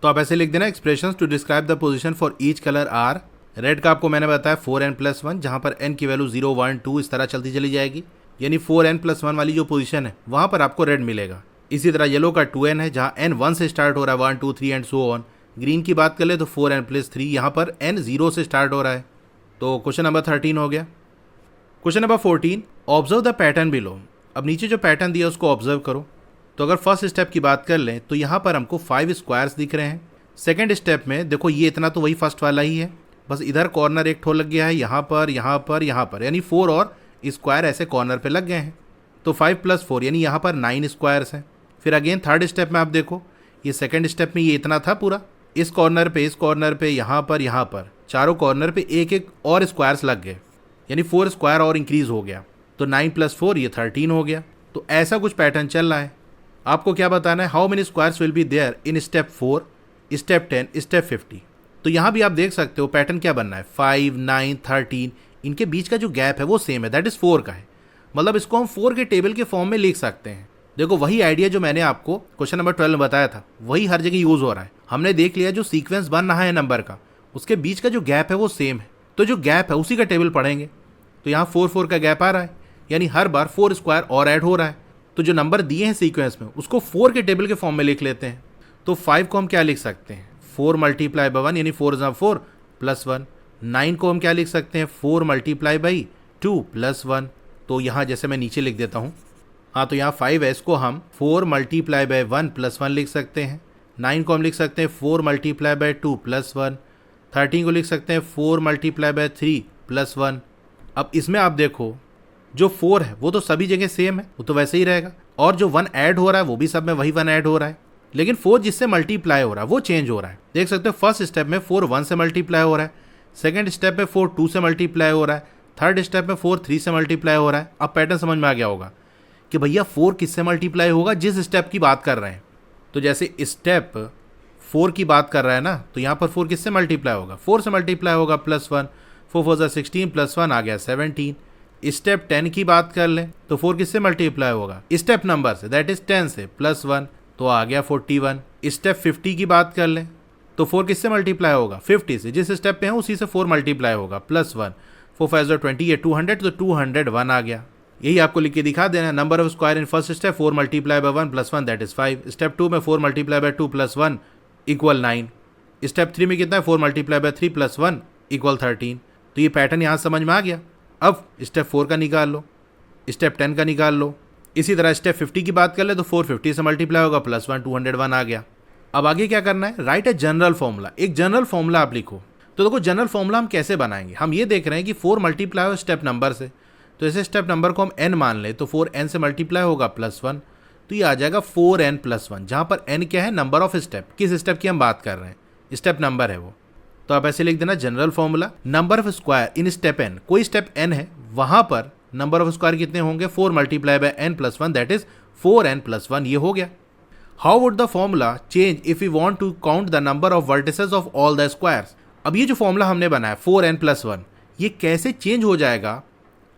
तो आप ऐसे लिख देना, expressions to describe the position for each colour are. Red का आपको मैंने बताया 4n + 1, जहाँ पर n की वैल्यू 0 1 2 इस तरह चलती चली जाएगी, यानी 4n + 1 वाली जो पोजीशन है वहाँ पर आपको रेड मिलेगा। इसी तरह येलो का 2n है, जहाँ n 1 से स्टार्ट हो रहा है, 1 2 3 एंड सो ऑन। ग्रीन की बात कर ले तो 4n + 3, यहाँ पर n 0 से स्टार्ट हो रहा है। तो क्वेश्चन नंबर 13 हो गया। Question number 14, observe the pattern below. अब नीचे जो पैटर्न दिया उसको ऑब्जर्व करो। तो अगर फर्स्ट स्टेप की बात कर लें तो यहाँ पर हमको 5 स्क्वायर्स दिख रहे हैं। सेकेंड स्टेप में देखो ये इतना तो वही फर्स्ट वाला ही है, बस इधर कॉर्नर एक ठो लग गया है, यहाँ पर यहाँ पर यहाँ पर, यानी 4 और स्क्वायर ऐसे कॉर्नर पे लग गए हैं। तो 5 + 4 यानी यहाँ पर 9 स्क्वायर्स हैं। फिर अगेन थर्ड स्टेप में आप देखो, ये सेकंड स्टेप में ये इतना था पूरा, इस कॉर्नर पे यहाँ पर चारों कॉर्नर पे एक एक और स्क्वायर्स लग गए, यानी 4 स्क्वायर और इंक्रीज हो गया। तो 9 + 4 ये 13 हो गया। तो ऐसा कुछ पैटर्न चल रहा है। आपको क्या बताना है, how many squares will be there in step 4, step 10, step 50। तो यहाँ भी आप देख सकते हो पैटर्न क्या बनना है, 5, 9, 13, इनके बीच का जो गैप है वो सेम है, दैट इज 4 का है। मतलब इसको हम 4 के टेबल के फॉर्म में लिख सकते हैं। देखो वही आइडिया जो मैंने आपको क्वेश्चन नंबर 12 में बताया था, वही हर जगह यूज हो रहा है। हमने देख लिया जो सीक्वेंस बन रहा है नंबर का, उसके बीच का जो गैप है वो सेम है, तो जो गैप है उसी का टेबल पढ़ेंगे। तो यहाँ 4 4 का गैप आ रहा है, यानी हर बार 4 स्क्वायर और ऐड हो रहा है। तो जो नंबर दिए हैं सीक्वेंस में उसको 4 के टेबल के फॉर्म में लिख लेते हैं। तो 5 को हम क्या लिख सकते हैं, 4 × 1 यानी 4 × 4 + 1। 9 को हम क्या लिख सकते हैं, 4 × 2 + 1। तो यहाँ जैसे मैं नीचे लिख देता हूँ, हाँ, तो यहाँ 5 है, इसको हम 4 × 1 + 1 लिख सकते हैं। 9 को हम लिख सकते हैं 4 × 2 + 1। 13 को लिख सकते हैं 4 × 3 + 1। अब इसमें आप देखो जो 4 है वो तो सभी जगह सेम है, वो तो वैसे ही रहेगा, और जो 1 ऐड हो रहा है वो भी सब में वही 1 ऐड हो रहा है। लेकिन 4 जिससे मल्टीप्लाई हो रहा है वो चेंज हो रहा है। देख सकते हो फर्स्ट स्टेप में 4 1 से मल्टीप्लाई हो रहा है, सेकंड स्टेप में 4 2 से मल्टीप्लाई हो रहा है, थर्ड स्टेप में 4 3 से मल्टीप्लाई हो रहा है। अब पैटर्न समझ में आ गया होगा कि भैया 4 किससे मल्टीप्लाई होगा, जिस स्टेप की बात कर रहे हैं। तो जैसे स्टेप 4 की बात कर रहा है ना, तो यहाँ पर 4 किससे मल्टीप्लाई होगा, 4 से मल्टीप्लाई होगा +1, 4 4 16 + 1 आ गया 17। स्टेप 10 की बात कर लें तो 4 किससे मल्टीप्लाई होगा, स्टेप नंबर से, दैट इज 10 से, +1 तो आ गया 41। स्टेप 50 की बात कर लें तो 4 किससे मल्टीप्लाई होगा, 50 से, जिस स्टेप पे है उसी से 4 मल्टीप्लाई होगा, +1, 4 5 20 ये 200, तो 201 आ गया। यही आपको लिख के दिखा देना। Number of square in first step 4 × 1 + 1 that is 5। Step 2 में 4 × 2 + 1 = 9। स्टेप 3 में कितना है, 4 × 3 + 1 = 13। तो ये पैटर्न यहाँ समझ में आ गया। अब स्टेप 4 का निकाल लो, स्टेप 10 का निकाल लो। इसी तरह स्टेप 50 की बात कर ले तो 4 50 से मल्टीप्लाई होगा, +1 201 आ गया। अब आगे क्या करना है, राइट ए जनरल फॉर्मूला। एक जनरल फॉर्मूला आप लिखो। तो देखो जनरल फॉर्मूला हम कैसे बनाएंगे, हम ये देख रहे हैं कि 4 मल्टीप्लाई हो स्टेप नंबर से, तो ऐसे स्टेप नंबर को हम n मान ले तो 4n से मल्टीप्लाई होगा +1, तो ये आ जाएगा 4n + 1, जहाँ पर n क्या है, नंबर ऑफ स्टेप, किस स्टेप की हम बात कर रहे हैं, स्टेप नंबर है वो। तो आप ऐसे लिख देना general formula, number of square in step n, कोई स्टेप n है वहां पर नंबर ऑफ स्क्वायर कितने होंगे, 4 × n + 1 दैट इज 4n + 1, ये हो गया। How would the formula change if you want to count the number of vertices of all the squares. अब ये जो फॉर्मूला हमने बनाया 4n + 1, ये कैसे चेंज हो जाएगा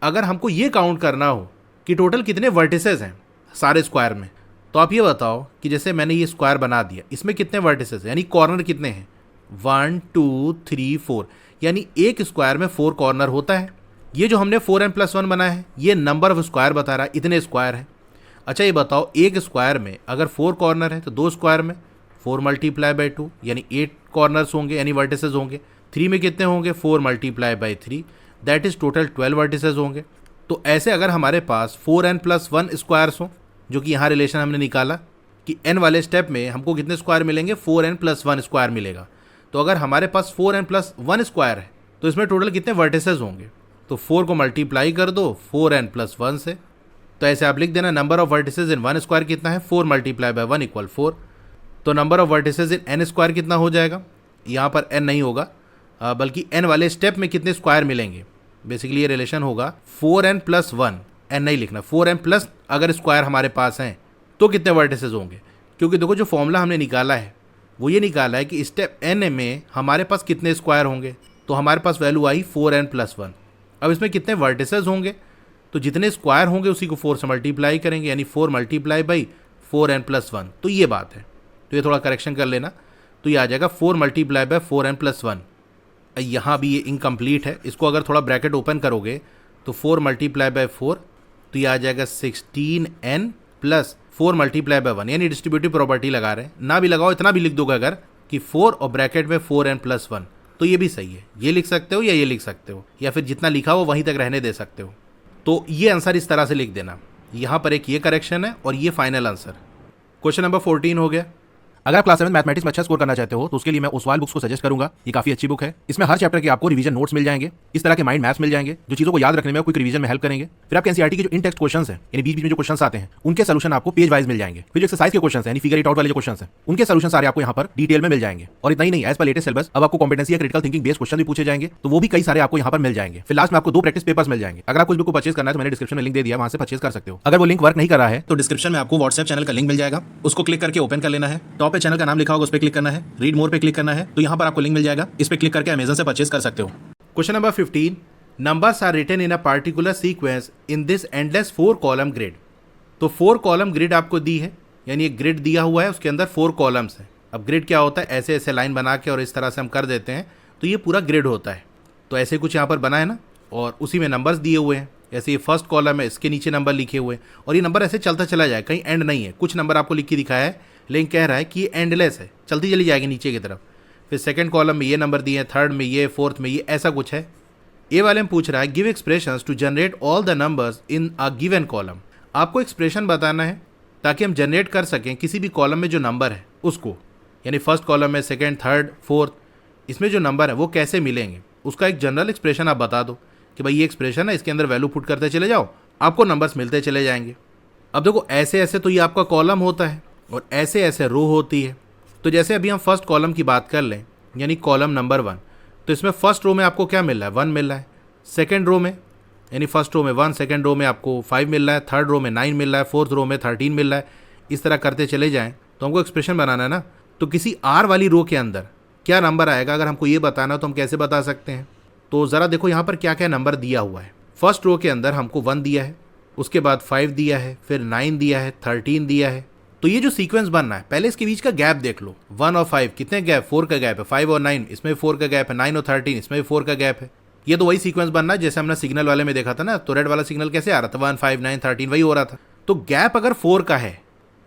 अगर हमको ये काउंट करना हो कि टोटल कितने वर्टिसेस हैं सारे स्क्वायर में। तो आप ये बताओ कि जैसे मैंने ये स्क्वायर बना दिया, इसमें कितने वर्टिसेस हैं, यानी कॉर्नर कितने हैं, 1 2 3 4, यानी एक स्क्वायर में 4 कॉर्नर होता है। ये जो हमने 4n + 1 बनाया है ये नंबर ऑफ स्क्वायर बता रहा है, इतने स्क्वायर है। अच्छा ये बताओ एक स्क्वायर में अगर 4 कॉर्नर है तो 2 स्क्वायर में 4 × 2 यानी 8 कॉर्नर्स होंगे, यानी वर्टिसेस होंगे। 3 में कितने होंगे, 4 × 3 दैट इज टोटल 12 वर्टिसेस होंगे। तो ऐसे अगर हमारे पास 4n + 1 स्क्वायर्स हों, जो कि यहाँ रिलेशन हमने निकाला कि n वाले स्टेप में हमको कितने स्क्वायर मिलेंगे, 4n + 1 स्क्वायर मिलेगा। तो अगर हमारे पास 4n + 1 स्क्वायर है तो इसमें टोटल कितने वर्टिसेस होंगे, तो 4 को मल्टीप्लाई कर दो 4n + 1 से। तो ऐसे आप लिख देना number of vertices in 1 square कितना है, 4 × 1 = 4। तो number of vertices in n square कितना हो जाएगा, यहाँ पर n नहीं होगा बल्कि n वाले स्टेप में कितने स्क्वायर मिलेंगे। बेसिकली ये रिलेशन होगा 4n + 1, n नहीं लिखना, 4n प्लस अगर स्क्वायर हमारे पास हैं तो कितने वर्टिसेस होंगे। क्योंकि देखो जो फॉर्मूला हमने निकाला है वो ये निकाला है कि स्टेप n में हमारे पास कितने स्क्वायर होंगे, तो हमारे पास वैल्यू आई 4n + 1। अब इसमें कितने वर्टिसेस होंगे, तो जितने स्क्वायर होंगे उसी को 4 से मल्टीप्लाई करेंगे, यानी 4 × 4n + 1। तो ये बात है, तो ये थोड़ा करेक्शन कर लेना। तो ये आ जाएगा 4 × 4n + 1। यहाँ भी ये इनकम्प्लीट है, इसको अगर थोड़ा ब्रैकेट ओपन करोगे तो 4 × 4, तो ये आ जाएगा 16n + 4 × 1, यानी डिस्ट्रीब्यूटिव प्रॉपर्टी लगा रहे हैं, ना भी लगाओ इतना भी लिख दोगे अगर कि 4 और ब्रैकेट में 4n + 1, तो ये भी सही है। ये लिख सकते हो या ये लिख सकते हो, या फिर जितना लिखा हो वहीं तक रहने दे सकते हो। तो ये आंसर इस तरह से लिख देना। यहाँ पर एक ये करेक्शन है और ये फाइनल आंसर। क्वेश्चन नंबर 14 हो गया। अगर आप क्लास 7 मैथमेटिक्स में अच्छा स्कोर करना चाहते हो तो उसके लिए मैं ओसवाल बुक्स को सजेस्ट करूंगा। ये काफी अच्छी बुक है। इसमें हर चैप्टर के आपको रिवीजन नोट्स मिल जाएंगे, इस तरह के माइंड मैप्स मिल जाएंगे जो चीजों को याद रखने में क्विक रिवीजन में हेल्प करेंगे। फिर आपके एनसीईआरटी के जो इन टेक्स्ट क्वेश्चंस हैं, यानी बीच बीच में जो क्वेश्चंस आते हैं, उनके सॉल्यूशन आपको पेज वाइज मिल जाएंगे। फिर जो एक्सरसाइज के क्वेश्चंस हैं, यानी फिगर इट आउट वाले जो क्वेश्चंस हैं, उनके सॉल्यूशन सारे आपको यहाँ पर डिटेल में मिल जाएंगे। और इतना ही नहीं, एज पर लेटेस्ट सिलेबस अब आपको कॉम्पिटेंसी या क्रिटिकल थिंकिंग बेस्ड क्वेश्चन भी पूछे जाएंगे, तो वो भी कई सारे आपको यहाँ पर मिल जाएंगे। फिर लास्ट में आपको 2 प्रैक्टिस पेपर्स मिल जाएंगे। अगर आप कुछ बुक को परचेज करना है तो मैंने डिस्क्रिप्शन में लिंक दे दिया, वहां से परचेज कर सकते हो। अगर वो लिंक वर्क नहीं कर रहा है तो डिस्क्रिप्शन में आपको व्हाट्सएप चैनल का लिंक मिल जाएगा, उसको क्लिक करके ओपन कर लेना है। टॉप पे चैनल का नाम लिखा होगा, उस पर क्लिक करना है, रीड मोर पे क्लिक करना है, तो यहाँ पर आपको लिंक मिल जाएगा, इस पे क्लिक करके अमेज़न से परचेज कर सकते हो। Question number 15, numbers are written in a particular sequence in this endless 4 column grid. तो 4 कॉलम ग्रिड आपको दी है, यानी एक ग्रिड दिया हुआ है, उसके अंदर 4 कॉलम्स हैं। अब ग्रिड क्या होता है, ऐसे ऐसे लाइन बना के और इस तरह से हम कर देते हैं तो ये पूरा ग्रिड होता है। तो ऐसे कुछ यहाँ पर बना है ना, और उसी में नंबर्स दिए हुए हैं। जैसे ये फर्स्ट कॉलम है, इसके नीचे नंबर लिखे हुए हैं, और ये नंबर ऐसे चलता चला जाए, कहीं एंड नहीं है। कुछ नंबर आपको लिख के दिखाया है, लेकिन कह रहा है कि ये एंडलेस है, चलती चली जाएगी नीचे की तरफ। फिर सेकंड कॉलम में ये नंबर दिए हैं, थर्ड में ये, फोर्थ में ये, ऐसा कुछ है। ए वाले में पूछ रहा है give expressions to generate all the numbers in a given column. आपको एक्सप्रेशन बताना है ताकि हम जनरेट कर सकें किसी भी कॉलम में जो नंबर है उसको, यानी फर्स्ट कॉलम में, सेकंड, थर्ड, फोर्थ, इसमें जो नंबर है वो कैसे मिलेंगे, उसका एक जनरल एक्सप्रेशन आप बता दो कि भाई ये एक्सप्रेशन है, इसके अंदर वैल्यू पुट करते चले जाओ, आपको नंबर्स मिलते चले जाएंगे। अब देखो, ऐसे ऐसे तो ये आपका कॉलम होता है और ऐसे ऐसे रो होती है। तो जैसे अभी हम फर्स्ट कॉलम की बात कर लें, यानी कॉलम नंबर 1, तो इसमें फर्स्ट रो में आपको क्या मिल रहा है, 1 मिल रहा है। सेकंड रो में, यानी फर्स्ट रो में 1, सेकंड रो में आपको 5 मिल रहा है, थर्ड रो में 9 मिल रहा है, फोर्थ रो में 13 मिल रहा है। इस तरह करते चले जाएं तो हमको एक्सप्रेशन बनाना है ना। तो किसी आर वाली रो के अंदर क्या नंबर आएगा, अगर हमको ये बताना हो तो हम कैसे बता सकते हैं। तो ज़रा देखो यहाँ पर क्या क्या नंबर दिया हुआ है। फर्स्ट रो के अंदर हमको 1 दिया है, उसके बाद 5 दिया है, फिर 9 दिया है, 13 दिया है। तो ये जो सीक्वेंस बनना है, पहले इसके बीच का गैप देख लो। 1 और 5 कितने गैप, 4 का गैप है। 5 और 9 इसमें भी 4 का गैप है। 9 और 13 इसमें भी 4 का गैप है। ये तो वही सीक्वेंस बनना है जैसे हमने सिग्नल वाले में देखा था ना। तो रेड वाला सिग्नल कैसे आ रहा था, 1, 5, 9, 13, वही हो रहा था। तो गैप अगर 4 का है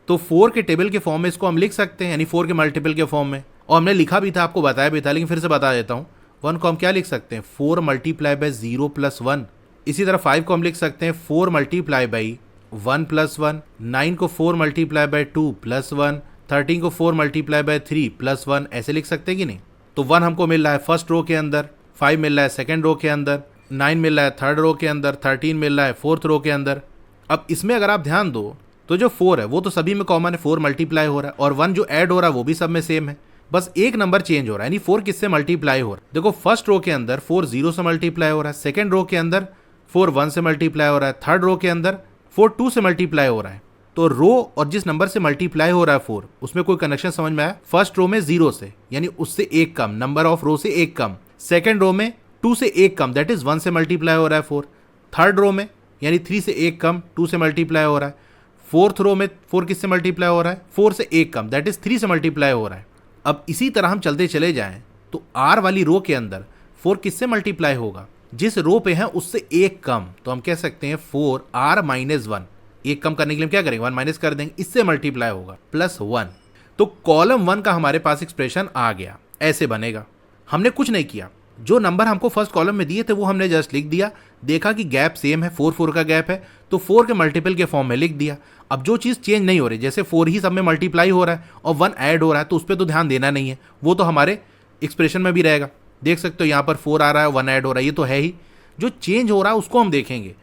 तो 4 के टेबल के फॉर्म में इसको हम लिख सकते हैं, यानी 4 के मल्टीपल के फॉर्म में। और हमने लिखा भी था, आपको बताया भी था, लेकिन फिर से बता देता हूँ। 1 को हम क्या लिख सकते हैं, 4 मल्टीप्लाई बाई 0 प्लस 1। इसी तरह 5 को हम लिख सकते हैं 4 मल्टीप्लाई बाई 1 प्लस 1। 9 को 4 मल्टीप्लाई बाई 2 प्लस 1। 13 को 4 मल्टीप्लाई बाई 3 प्लस 1। ऐसे लिख सकते हैं कि नहीं। तो 1 हमको मिल रहा है फर्स्ट रो के अंदर, 5 मिल रहा है सेकेंड रो के अंदर, 9 मिल रहा है थर्ड रो के अंदर, 13 मिल रहा है फोर्थ रो के अंदर। अब इसमें अगर आप ध्यान दो तो जो 4 है वो तो सभी में कॉमन है, 4 मल्टीप्लाई हो रहा है, और 1 जो ऐड हो रहा है वो भी सब में सेम है, बस एक नंबर चेंज हो रहा है। यानी 4 किससे मल्टीप्लाई हो रहा है, देखो फर्स्ट रो के अंदर 4 0 से मल्टीप्लाई हो रहा है, सेकंड रो के अंदर 4 1 से मल्टीप्लाई हो रहा है, थर्ड रो के अंदर 4 2 से मल्टीप्लाई हो रहा है। तो रो और जिस नंबर से मल्टीप्लाई हो रहा है 4, उसमें कोई कनेक्शन समझ में आया। फर्स्ट रो में 0 से, यानी उससे एक कम, नंबर ऑफ रो से एक कम। सेकंड रो में 2 से एक कम, दैट इज 1 से मल्टीप्लाई हो रहा है 4। थर्ड रो में यानी 3 से एक कम, 2 से मल्टीप्लाई हो रहा है। फोर्थ रो में 4 किससे मल्टीप्लाई हो रहा है, 4 से एक कम, दैट इज 3 से मल्टीप्लाई हो रहा है। अब इसी तरह हम चलते चले जाएं तो आर वाली रो के अंदर 4 किससे मल्टीप्लाई होगा, जिस रो पे है उससे एक कम। तो हम कह सकते हैं 4r माइनस 1। एक कम करने के लिए हम क्या करेंगे, 1 माइनस कर देंगे, इससे मल्टीप्लाई होगा प्लस 1। तो कॉलम 1 का हमारे पास एक्सप्रेशन आ गया, ऐसे बनेगा। हमने कुछ नहीं किया, जो नंबर हमको फर्स्ट कॉलम में दिए थे वो हमने जस्ट लिख दिया, देखा कि गैप सेम है, 4 4 का गैप है, तो 4 के मल्टीपल के फॉर्म में लिख दिया। अब जो चीज़ चेंज नहीं हो रही, जैसे 4 ही सब में मल्टीप्लाई हो रहा है और 1 ऐड हो रहा है, तो उस पर तो ध्यान देना नहीं है, वो तो हमारे एक्सप्रेशन में भी रहेगा। देख सकते हो यहाँ पर 4 आ रहा है, 1 ऐड हो रहा है, ये तो है ही। जो चेंज हो रहा है उसको हम देखेंगे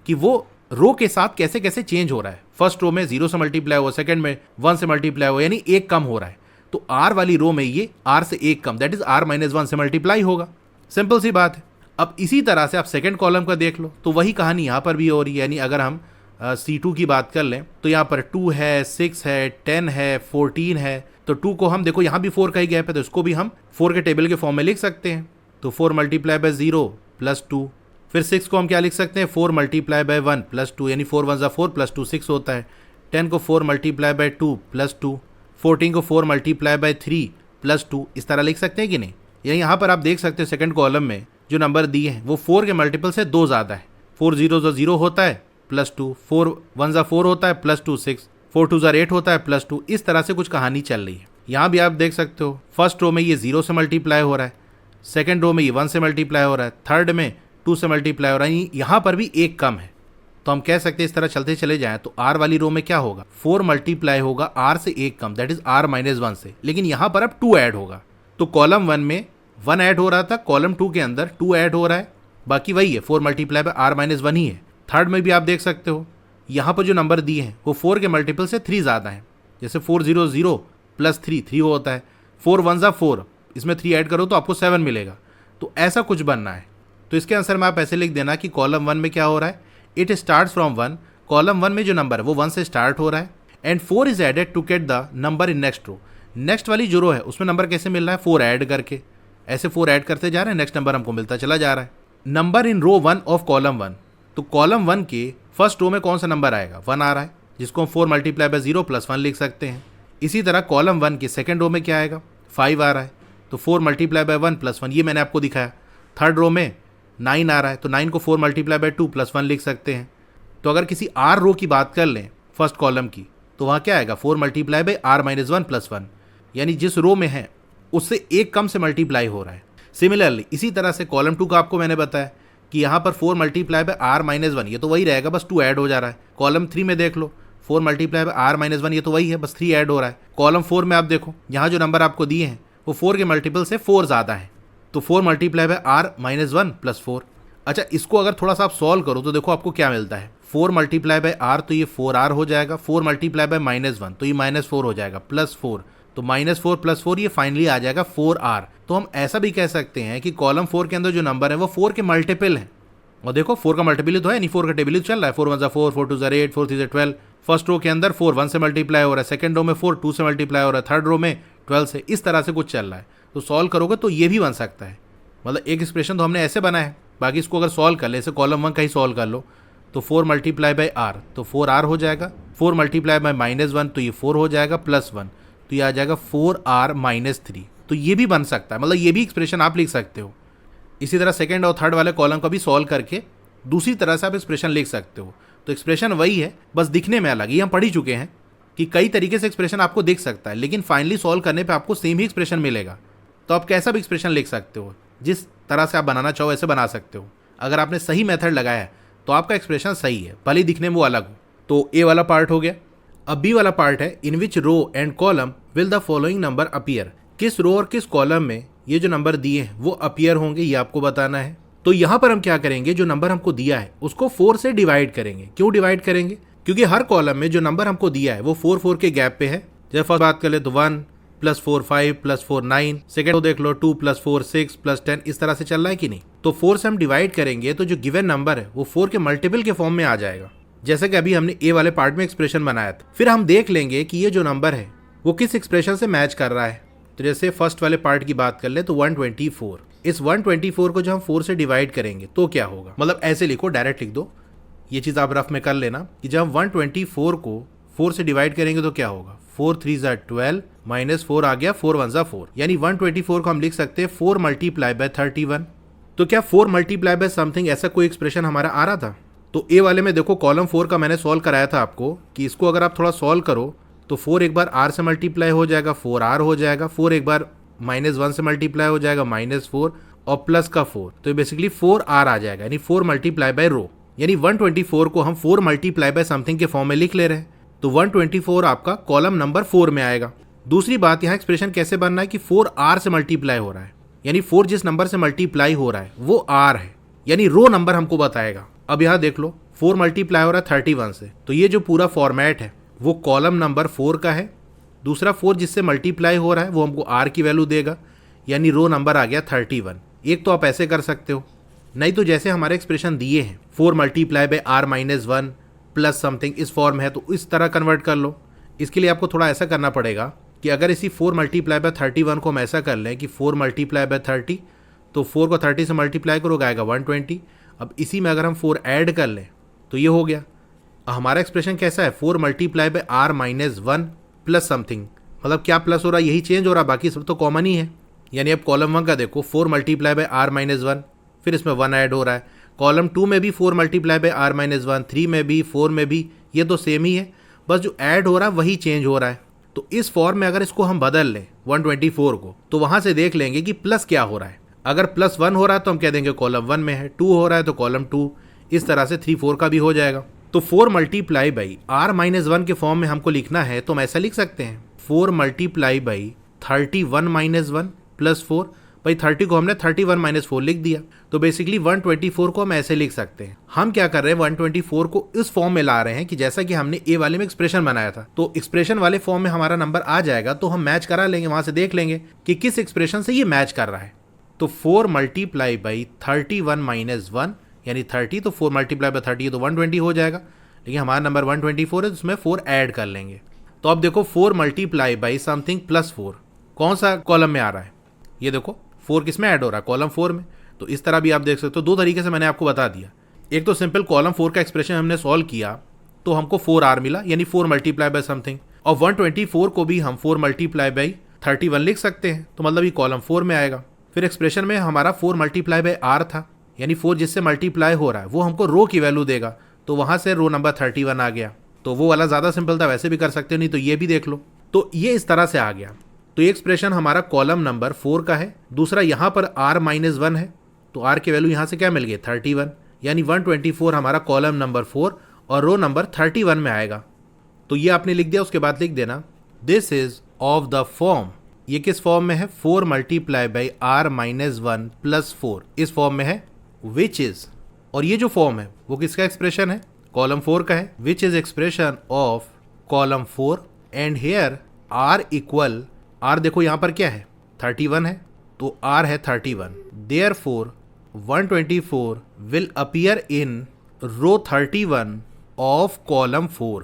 कि वो रो के साथ कैसे कैसे चेंज हो रहा है। फर्स्ट रो में 0 से मल्टीप्लाई हुआ, सेकंड में 1 से मल्टीप्लाई हुआ, यानी एक कम हो रहा है। तो आर वाली रो में ये आर से एक कम, दैट इज r माइनस 1 से मल्टीप्लाई होगा। सिंपल सी बात है। अब इसी तरह से आप सेकंड कॉलम का देख लो, तो वही कहानी यहाँ पर भी हो रही है। यानी अगर हम C2 की बात कर लें तो यहाँ पर 2 है, 6 है, 10 है, 14 है। तो 2 को हम देखो यहाँ भी 4 का ही गैप है, तो इसको भी हम 4 के टेबल के फॉर्म में लिख सकते हैं। तो 4 मल्टीप्लाई बाय 0 प्लस 2। फिर 6 को हम क्या लिख सकते हैं, 4 मल्टीप्लाई बाय 1 प्लस 2, यानी 4 1 4 प्लस 2 6 होता है। 10 को 4 मल्टीप्लाई बाय 2 प्लस 2। 14 को 4 मल्टीप्लाई बाय 3 प्लस 2। इस तरह लिख सकते हैं कि नहीं। यानी यहाँ पर आप देख सकते हो सेकंड कॉलम में जो नंबर दिए हैं वो 4 के मल्टीपल से 2 ज़्यादा है। 4 0 0 होता है प्लस 2, 4 1 4 होता है प्लस 2 6, 4 2 8 होता है प्लस 2। इस तरह से कुछ कहानी चल रही है। यहाँ भी आप देख सकते हो फर्स्ट रो में ये 0 से मल्टीप्लाई हो रहा है, सेकंड रो में ये 1 से मल्टीप्लाई हो रहा है, थर्ड में 2 से मल्टीप्लाई हो रहा है। यहाँ पर भी एक कम है, तो हम कह सकते हैं इस तरह चलते चले जाएं तो आर वाली रो में क्या होगा, 4 मल्टीप्लाई होगा आर से एक कम, दैट इज आर माइनस 1 से, लेकिन यहाँ पर अब 2 ऐड होगा। तो कॉलम 1 में 1 ऐड हो रहा था, कॉलम 2 के अंदर 2 ऐड हो रहा है, बाकी वही है 4 मल्टीप्लाई बाय आर माइनस 1 ही है। थर्ड में भी आप देख सकते हो यहाँ पर जो नंबर दिए हैं वो 4 के मल्टीपल से 3 ज़्यादा है, जैसे 400 प्लस 3 होता है, 4 1 ज़ा 4, इसमें 3 ऐड करो तो आपको 7 मिलेगा। तो ऐसा कुछ बनना है। तो इसके आंसर में आप ऐसे लिख देना कि कॉलम 1 में क्या हो रहा है, इट स्टार्ट फ्रॉम 1, कॉलम 1 में जो नंबर है वो 1 से स्टार्ट हो रहा है, and 4 is added to get the number in next row. Next वाली जो रो है उसमें नंबर कैसे मिल रहा है, 4 ऐड करके, ऐसे 4 ऐड करते जा रहे हैं, नेक्स्ट नंबर हमको मिलता चला जा रहा है। Number in row 1 of column 1, तो कॉलम 1 के फर्स्ट रो में कौन सा नंबर आएगा, 1 आ रहा है, जिसको हम 4 मल्टीप्लाई बाय 0 प्लस 1 लिख सकते हैं। इसी तरह कॉलम 1 के सेकंड रो में क्या आएगा, 5 आ रहा है, तो 4 मल्टीप्लाई बाय 1 प्लस 1, ये मैंने आपको दिखाया। थर्ड रो में 9 आ रहा है, तो 9 को 4 मल्टीप्लाई बाय 2 प्लस 1 लिख सकते हैं। तो अगर किसी आर रो की बात कर लें फर्स्ट कॉलम की, तो वहाँ क्या आएगा, 4 multiply by R minus 1 plus 1, यानी जिस रो में है उससे एक कम से मल्टीप्लाई हो रहा है। सिमिलरली इसी तरह से कॉलम 2 का आपको मैंने बताया कि यहाँ पर 4 मल्टीप्लाई बाय आर माइनस 1, ये तो वही रहेगा, बस 2 ऐड हो जा रहा है। कॉलम 3 में देख लो 4 मल्टीप्लाई बाय आर माइनस 1, ये तो वही है, बस 3 ऐड हो रहा है। कॉलम 4 में आप देखो यहाँ जो नंबर आपको दिए हैं वो 4 के मल्टीपल से 4 ज़्यादा है, तो 4 multiply by R minus 1 plus 4। अच्छा, इसको अगर थोड़ा सा आप सॉल्व करो तो देखो आपको क्या मिलता है, 4 मल्टीप्लाई बाय आर तो ये 4r हो जाएगा, 4 मल्टीप्लाई बाय माइनस 1 तो ये माइनस 4 हो जाएगा, प्लस 4 तो माइनस 4 प्लस 4 ये फाइनली आ जाएगा 4r। तो हम ऐसा भी कह सकते हैं कि कॉलम 4 के अंदर जो नंबर है वो 4 के मल्टीपल है। और देखो 4 का मल्टीपल तो है नहीं, 4 का टेबल चल रहा है, 4 1 ज़ा 4, 4 2 ज़ा 8, 4 3 ज़ा 12। फर्स्ट रो के अंदर 4 1 से मल्टीप्लाई हो रहा है, सेकंड रो में 4 2 से मल्टीप्लाई हो रहा है, थर्ड रो में 12 से, इस तरह से कुछ चल रहा है। तो सॉल्व करोगे तो ये भी बन सकता है, मतलब एक एक्सप्रेशन तो हमने ऐसे बना है, बाकी इसको अगर सॉल्व कर ले, जैसे कॉलम 1 का ही सॉल्व कर लो, तो 4 मल्टीप्लाई बाय आर तो 4r हो जाएगा, 4 मल्टीप्लाई बाय माइनस 1 तो ये 4 हो जाएगा, प्लस 1 तो ये आ जाएगा 4r माइनस 3। तो ये भी बन सकता है, मतलब ये भी एक्सप्रेशन आप लिख सकते हो। इसी तरह सेकंड और थर्ड वाले कॉलम का भी सॉल्व करके दूसरी तरह से आप एक्सप्रेशन लिख सकते हो। तो एक्सप्रेशन वही है, बस दिखने में अलग। ये हम पढ़ ही चुके हैं कि कई तरीके से एक्सप्रेशन आपको दिख सकता है, लेकिन फाइनली सॉल्व करने पे आपको सेम ही एक्सप्रेशन मिलेगा। तो आप कैसा भी एक्सप्रेशन लिख सकते हो, जिस तरह से आप बनाना चाहो ऐसे बना सकते हो। अगर आपने सही मेथड लगाया है तो आपका एक्सप्रेशन सही है, भले ही दिखने में वो अलग हो। तो ए वाला पार्ट हो गया। अब बी वाला पार्ट है, in which row and column will the following number appear, किस रो और किस कॉलम में ये जो नंबर दिए हैं वो अपीयर होंगे, ये आपको बताना है। तो यहाँ पर हम क्या करेंगे, जो नंबर हमको दिया है उसको 4 से डिवाइड करेंगे। क्यों डिवाइड करेंगे, क्योंकि हर कॉलम में जो नंबर हमको दिया है वो 4 4 के गैप पे है। जैसे फर्स्ट बात कर ले तो 1 प्लस 4 5 प्लस 4 9, सेकेंड को देख लो 2 प्लस 4 6 प्लस 10, इस तरह से चल रहा है कि नहीं। तो 4 से हम डिवाइड करेंगे तो जो गिवन नंबर है वो 4 के मल्टीपल के फॉर्म में आ जाएगा, जैसे कि अभी हमने ए वाले पार्ट में एक्सप्रेशन बनाया था। फिर हम देख लेंगे कि ये जो नंबर है वो किस एक्सप्रेशन से मैच कर रहा है। तो जैसे फर्स्ट वाले पार्ट की बात कर ले तो 124, इस 124 को जब हम 4 से डिवाइड करेंगे तो क्या होगा, मतलब ऐसे लिखो, डायरेक्ट लिख दो, ये चीज़ आप रफ में कर लेना कि जब हम 124 को 4 से डिवाइड करेंगे तो क्या होगा, 4 3 ज़ा 12 माइनस 4 आ गया, 4 1 ज़ा 4, यानी 124 को हम लिख सकते हैं 4 मल्टीप्लाई बाय 31। तो क्या 4 मल्टीप्लाई बाय समथिंग ऐसा कोई एक्सप्रेशन हमारा आ रहा था। तो ए वाले में देखो कॉलम 4 का मैंने सॉल्व कराया था आपको कि इसको अगर आप थोड़ा सॉल्व करो तो 4 एक बार r से मल्टीप्लाई हो जाएगा, 4r हो जाएगा, 4 एक बार माइनस 1 से मल्टीप्लाई हो जाएगा, माइनस 4 और प्लस का 4, तो बेसिकली 4r आ जाएगा, यानी 4 मल्टीप्लाई बाय रो, यानी 124 को हम 4 मल्टीप्लाई बाय समथिंग के फॉर्म में लिख ले रहे हैं। तो 124 आपका कॉलम नंबर 4 में आएगा। दूसरी बात, यहाँ एक्सप्रेशन कैसे बनना है कि 4r से मल्टीप्लाई हो रहा है, यानी 4 जिस नंबर से मल्टीप्लाई हो रहा है वो r है, यानी रो नंबर हमको बताएगा। अब यहाँ देख लो 4 मल्टीप्लाई हो रहा है 31 से, तो ये जो पूरा फॉर्मेट है वो कॉलम नंबर 4 का है। दूसरा 4 जिससे मल्टीप्लाई हो रहा है वो हमको r की वैल्यू देगा, यानी रो नंबर आ गया 31। एक तो आप ऐसे कर सकते हो, नहीं तो जैसे हमारे एक्सप्रेशन दिए हैं 4 multiply bye r minus 1 plus something, इस फॉर्म है तो इस तरह कन्वर्ट कर लो। इसके लिए आपको थोड़ा ऐसा करना पड़ेगा कि अगर इसी 4 मल्टीप्लाई बाय 31 को हम ऐसा कर लें कि 4 मल्टीप्लाई बाय 30, तो 4 को 30 से मल्टीप्लाई करोगे आएगा 120। अब इसी में अगर हम 4 ऐड कर लें तो ये हो गया। हमारा एक्सप्रेशन कैसा है, 4 multiply bye r minus 1 plus something, मतलब क्या प्लस हो रहा है, यही चेंज हो रहा है, बाकी सब तो कॉमन ही है। यानी अब कॉलम 1 का देखो 4 मल्टीप्लाई बाय r माइनस 1, फिर इसमें 1 ऐड हो रहा है। कॉलम 2 में भी 4 मल्टीप्लाई बाय r माइनस 1, 3 में भी, 4 में भी, ये तो सेम ही है, बस जो ऐड हो रहा है वही चेंज हो रहा है। तो इस फॉर्म में अगर इसको हम बदल लें 124 को, तो वहाँ से देख लेंगे कि प्लस क्या हो रहा है। अगर प्लस 1 हो रहा है तो हम कह देंगे कॉलम 1 में है, 2 हो रहा है तो कॉलम 2, इस तरह से 3 4 का भी हो जाएगा। तो 4 मल्टीप्लाई बाई आर माइनस 1 के फॉर्म में हमको लिखना है तो हम ऐसा लिख सकते हैं 4 मल्टीप्लाई बाई 31 माइनस 1 प्लस 4। भाई 30 को हमने 31 माइनस 4 लिख दिया, तो बेसिकली 124 को हम ऐसे लिख सकते हैं। हम क्या कर रहे हैं 124 को इस फॉर्म में ला रहे हैं कि जैसा कि हमने ए वाले में एक्सप्रेशन बनाया था, तो एक्सप्रेशन वाले फॉर्म में हमारा नंबर आ जाएगा, तो हम मैच करा लेंगे, वहां से देख लेंगे कि किस एक्सप्रेशन से ये मैच कर रहा है। तो 4 मल्टीप्लाई बाई 31 माइनस 1 यानी 30, तो 4 मल्टीप्लाई बाई 30 तो 120 हो जाएगा, लेकिन हमारा नंबर 124 है, उसमें 4 ऐड कर लेंगे। तो अब देखो 4 मल्टीप्लाई बाई समथिंग प्लस 4 कौन सा कॉलम में आ रहा है, ये देखो 4 किस में ऐड हो रहा है, कॉलम 4 में। तो इस तरह भी आप देख सकते हो, दो तरीके से मैंने आपको बता दिया। एक तो सिंपल कॉलम 4 का एक्सप्रेशन हमने सॉल्व किया तो हमको 4R मिला, यानी 4 मल्टीप्लाई बाई समथिंग, और 124 को भी हम 4 मल्टीप्लाई बाई 31 लिख सकते हैं, तो मतलब ये कॉलम 4 में आएगा। फिर एक्सप्रेशन में हमारा 4 मल्टीप्लाई बाई R था, यानी 4 जिससे मल्टीप्लाई हो रहा है वो हमको रो की वैल्यू देगा, तो वहां से रो नंबर 31 आ गया। तो वो वाला ज़्यादा सिंपल था, वैसे भी कर सकते हो, नहीं तो ये भी देख लो। तो ये इस तरह से आ गया। तो ये एक्सप्रेशन हमारा कॉलम नंबर 4 का है। दूसरा यहाँ पर R माइनस 1 है, तो R की वैल्यू यहाँ से क्या मिल गई 31, यानी 124 हमारा कॉलम नंबर 4 और रो नंबर 31 में आएगा। तो ये आपने लिख दिया, उसके बाद लिख देना this is of the form, ये किस फॉर्म में है 4 multiply by R minus 1 plus 4, इस फॉर्म में है, विच इज, और ये जो फॉर्म है वो किसका एक्सप्रेशन है, कॉलम 4 का है, which is expression of column 4 and here R equal, R देखो यहाँ पर क्या है 31 है, तो R है 31, therefore 124 will appear in row 31 of column 4,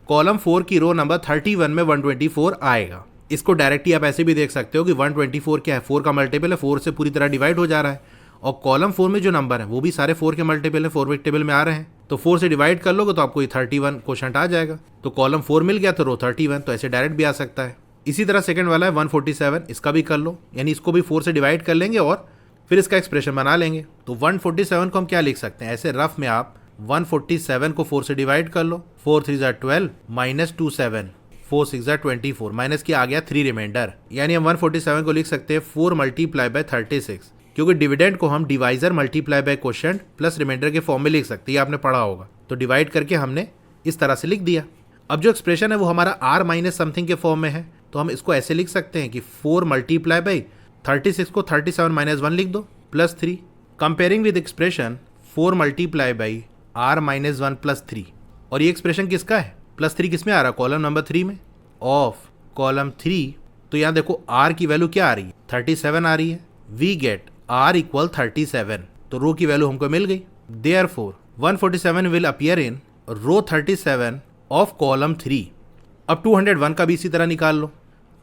column 4 की रो नंबर 31 में 124 आएगा। इसको डायरेक्टली आप ऐसे भी देख सकते हो कि 124 क्या है, 4 का मल्टीपल है, 4 से पूरी तरह डिवाइड हो जा रहा है, और कॉलम 4 में जो नंबर है वो भी सारे 4 के मल्टीपल है, 4 वीक टेबल में आ रहे हैं, तो 4 से डिवाइड कर लोगे तो आपको ये 31 क्वोशंट आ जाएगा। तो कॉलम 4 मिल गया तो रो 31, तो ऐसे डायरेक्ट भी आ सकता है। इसी तरह सेकंड वाला है 147, इसका भी कर लो, यानी इसको भी 4 से डिवाइड कर लेंगे और फिर इसका एक्सप्रेशन बना लेंगे। तो 147 को हम क्या लिख सकते हैं, ऐसे रफ में आप 147 को 4 से डिवाइड कर लो, 4 3 ज़ा 12 माइनस 2 7, 4 6 ज़ा 24, माइनस की आ गया 3 रिमाइंडर, यानी हम 147 को लिख सकते हैं 4 मल्टीप्लाई बाय 36, क्योंकि डिविडेंड को हम divisor multiply by quotient plus remainder के फॉर्म में लिख सकते हैं, ये आपने पढ़ा होगा। तो डिवाइड करके हमने इस तरह से लिख दिया। अब जो एक्सप्रेशन है वो हमारा R माइनस समथिंग के फॉर्म में है, तो हम इसको ऐसे लिख सकते हैं कि 4 मल्टीप्लाई बाई 36 को 37 माइनस 1 लिख दो plus 3, comparing with expression 4 multiply by R minus 1 plus 3, और ये एक्सप्रेशन किसका है, प्लस 3 किस में आ रहा है, कॉलम नंबर 3 में, ऑफ कॉलम 3। तो यहाँ देखो R की वैल्यू क्या आ रही है 37 आ रही है, वी गेट R इक्वल 37, तो रो की वैल्यू हमको मिल गई। Therefore 147 will appear in row 37 of column 3। अब 201 का भी इसी तरह निकाल लो,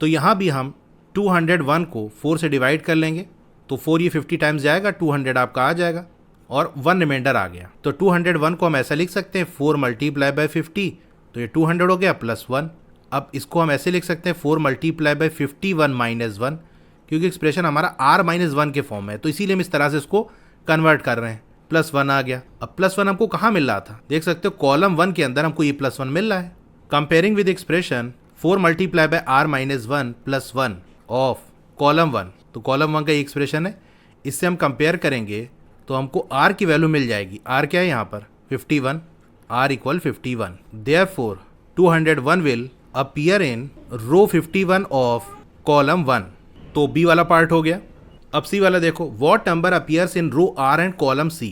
तो यहाँ भी हम 201 को 4 से डिवाइड कर लेंगे, तो 4 ये 50 टाइम्स जाएगा, 200 आपका आ जाएगा और 1 रिमाइंडर आ गया। तो 201 को हम ऐसा लिख सकते हैं 4 मल्टीप्लाई बाय 50, तो ये 200 हो गया प्लस 1। अब इसको हम ऐसे लिख सकते हैं 4 मल्टीप्लाई बाय 51 माइनस 1, क्योंकि एक्सप्रेशन हमारा R माइनस 1 के फॉर्म में है, तो इसीलिए हम इस तरह से इसको कन्वर्ट कर रहे हैं। प्लस 1 आ गया। अब प्लस 1 हमको कहाँ मिल रहा था, देख सकते हो कॉलम 1 के अंदर हमको ये प्लस 1 मिल रहा है। Comparing with expression 4 multiply bye R minus 1 plus 1 of column 1, तो कॉलम 1 का ये एक्सप्रेशन है, इससे हम कंपेयर करेंगे तो हमको R की वैल्यू मिल जाएगी। R क्या है यहाँ पर 51, R equal 51, therefore 201 will appear in row 51 of column 1। तो B वाला पार्ट हो गया। अब C वाला देखो, what number appears in row R and column C।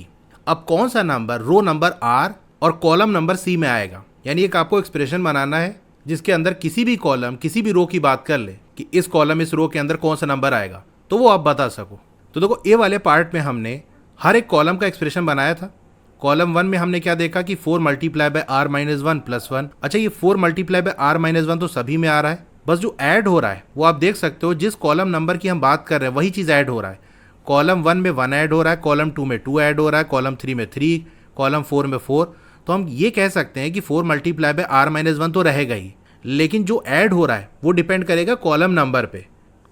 अब कौन सा नंबर रो नंबर R और कॉलम नंबर C में आएगा, यानी एक आपको एक्सप्रेशन बनाना है जिसके अंदर किसी भी कॉलम किसी भी रो की बात कर ले कि इस कॉलम इस रो के अंदर कौन सा नंबर आएगा, तो वो आप बता सको। तो देखो A वाले पार्ट में हमने हर एक कॉलम का एक्सप्रेशन बनाया था। कॉलम 1 में हमने क्या देखा कि 4 multiply bye R minus 1 plus 1। अच्छा, ये 4 मल्टीप्लाई बाय R माइनस 1 तो सभी में आ रहा है, बस जो ऐड हो रहा है वो आप देख सकते हो, जिस कॉलम नंबर की हम बात कर रहे हैं वही चीज़ ऐड हो रहा है। कॉलम 1 में 1 ऐड हो रहा है, कॉलम 2 में 2 ऐड हो रहा है, कॉलम 3 में 3, कॉलम 4 में 4। तो हम ये कह सकते हैं कि 4 मल्टीप्लाई बाय R माइनस 1 तो रहेगा ही, लेकिन जो ऐड हो रहा है वो डिपेंड करेगा कॉलम नंबर पे।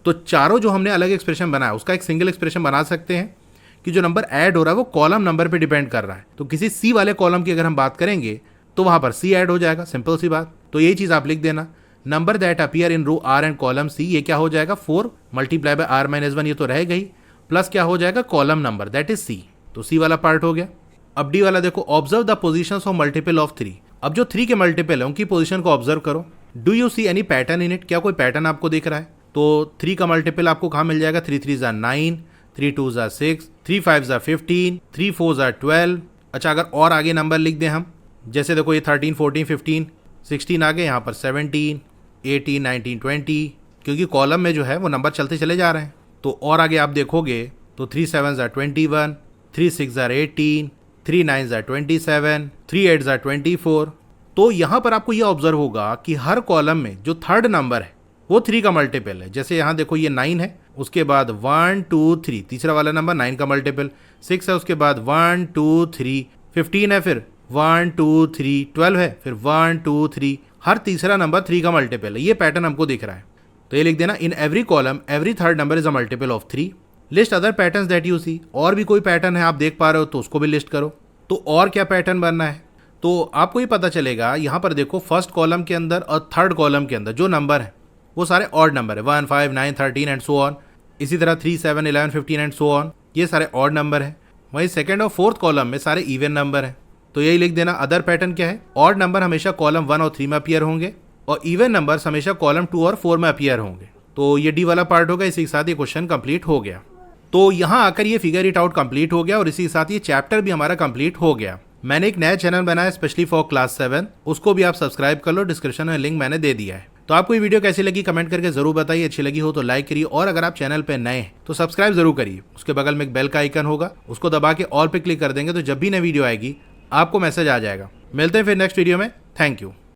तो चारों जो हमने अलग एक्सप्रेशन बनाया उसका एक सिंगल एक्सप्रेशन बना सकते हैं कि जो नंबर ऐड हो रहा है वो कॉलम नंबर पे डिपेंड कर रहा है। तो किसी C वाले कॉलम की अगर हम बात करेंगे तो वहाँ पर C ऐड हो जाएगा, सिंपल सी बात। तो यही चीज़ आप लिख देना, number that appear in row R and column C, ये क्या हो जाएगा 4 मल्टीप्लाई बाय R माइनस 1, ये तो रहेगा ही, प्लस क्या हो जाएगा column number that is C। तो C वाला पार्ट हो गया। अब डी वाला देखो, observe the positions of multiple of 3। अब जो 3 के मल्टीपल है उनकी पोजीशन को ऑब्जर्व करो। Do you see any pattern in it, क्या कोई पैटर्न आपको दिख रहा है? तो 3 का मल्टीपल आपको कहाँ मिल जाएगा? 3 3 9, 3 2 6, 3 5 15, 3 4 12। अच्छा, अगर और आगे नंबर लिख दें हम, जैसे देखो ये 13 14 15 16 आगे, यहाँ पर 17 18 19 20, क्योंकि कॉलम में जो है वो नंबर चलते चले जा रहे हैं। तो और आगे आप देखोगे तो 3 7 21, 3 6 18, 3 9 27, 3 8 24। तो यहाँ पर आपको ये ऑब्जर्व होगा कि हर कॉलम में जो थर्ड नंबर है वो 3 का मल्टीपल है। जैसे यहाँ देखो ये 9 है, उसके बाद 1 2 3, तीसरा वाला नंबर 9 का मल्टीपल, 6 है, उसके बाद 1 2 3, 15 है, फिर 1 2 3, 12 है, फिर 1 2 3, हर तीसरा नंबर 3 का मल्टीपल है। ये पैटर्न हमको दिख रहा है। तो ये लिख देना, in every column every third number is a multiple of 3। List other patterns that you see, और भी कोई पैटर्न है आप देख पा रहे हो तो उसको भी लिस्ट करो। तो और क्या पैटर्न बनना है तो आपको ये पता चलेगा। यहाँ पर देखो फर्स्ट कॉलम के अंदर और थर्ड कॉलम के अंदर जो नंबर है वो सारे ऑड नंबर है, 1 5 9 13 एंड सो ऑन। इसी तरह 3 7 11 15 एंड सो ऑन, ये सारे ऑड नंबर है। वहीं सेकंड और फोर्थ कॉलम में सारे इवन नंबर है। तो यही लिख देना, अदर पैटर्न क्या है? ऑड नंबर हमेशा कॉलम 1 और 3 में अपीयर होंगे और इवन नंबर्स हमेशा कॉलम 2 और 4 में अपीयर होंगे। तो ये डी वाला पार्ट होगा। इसी के साथ ये क्वेश्चन कंप्लीट हो गया। तो यहाँ आकर ये फिगर इट आउट कंप्लीट हो गया और इसी के साथ ये चैप्टर भी हमारा कंप्लीट हो गया। मैंने एक नया चैनल बनाया स्पेशली फॉर क्लास 7, उसको भी आप सब्सक्राइब कर लो, डिस्क्रिप्शन में लिंक मैंने दे दिया है। तो आपको ये वीडियो कैसी लगी कमेंट करके जरूर बताइए। अच्छी लगी हो तो लाइक करिए और अगर आप चैनल पे नए हैं तो सब्सक्राइब जरूर करिए। उसके बगल में एक बेल का आइकन होगा, उसको दबा के ऑल पे क्लिक कर देंगे तो जब भी नई वीडियो आएगी आपको मैसेज आ जाएगा। मिलते हैं फिर नेक्स्ट वीडियो में। Thank you.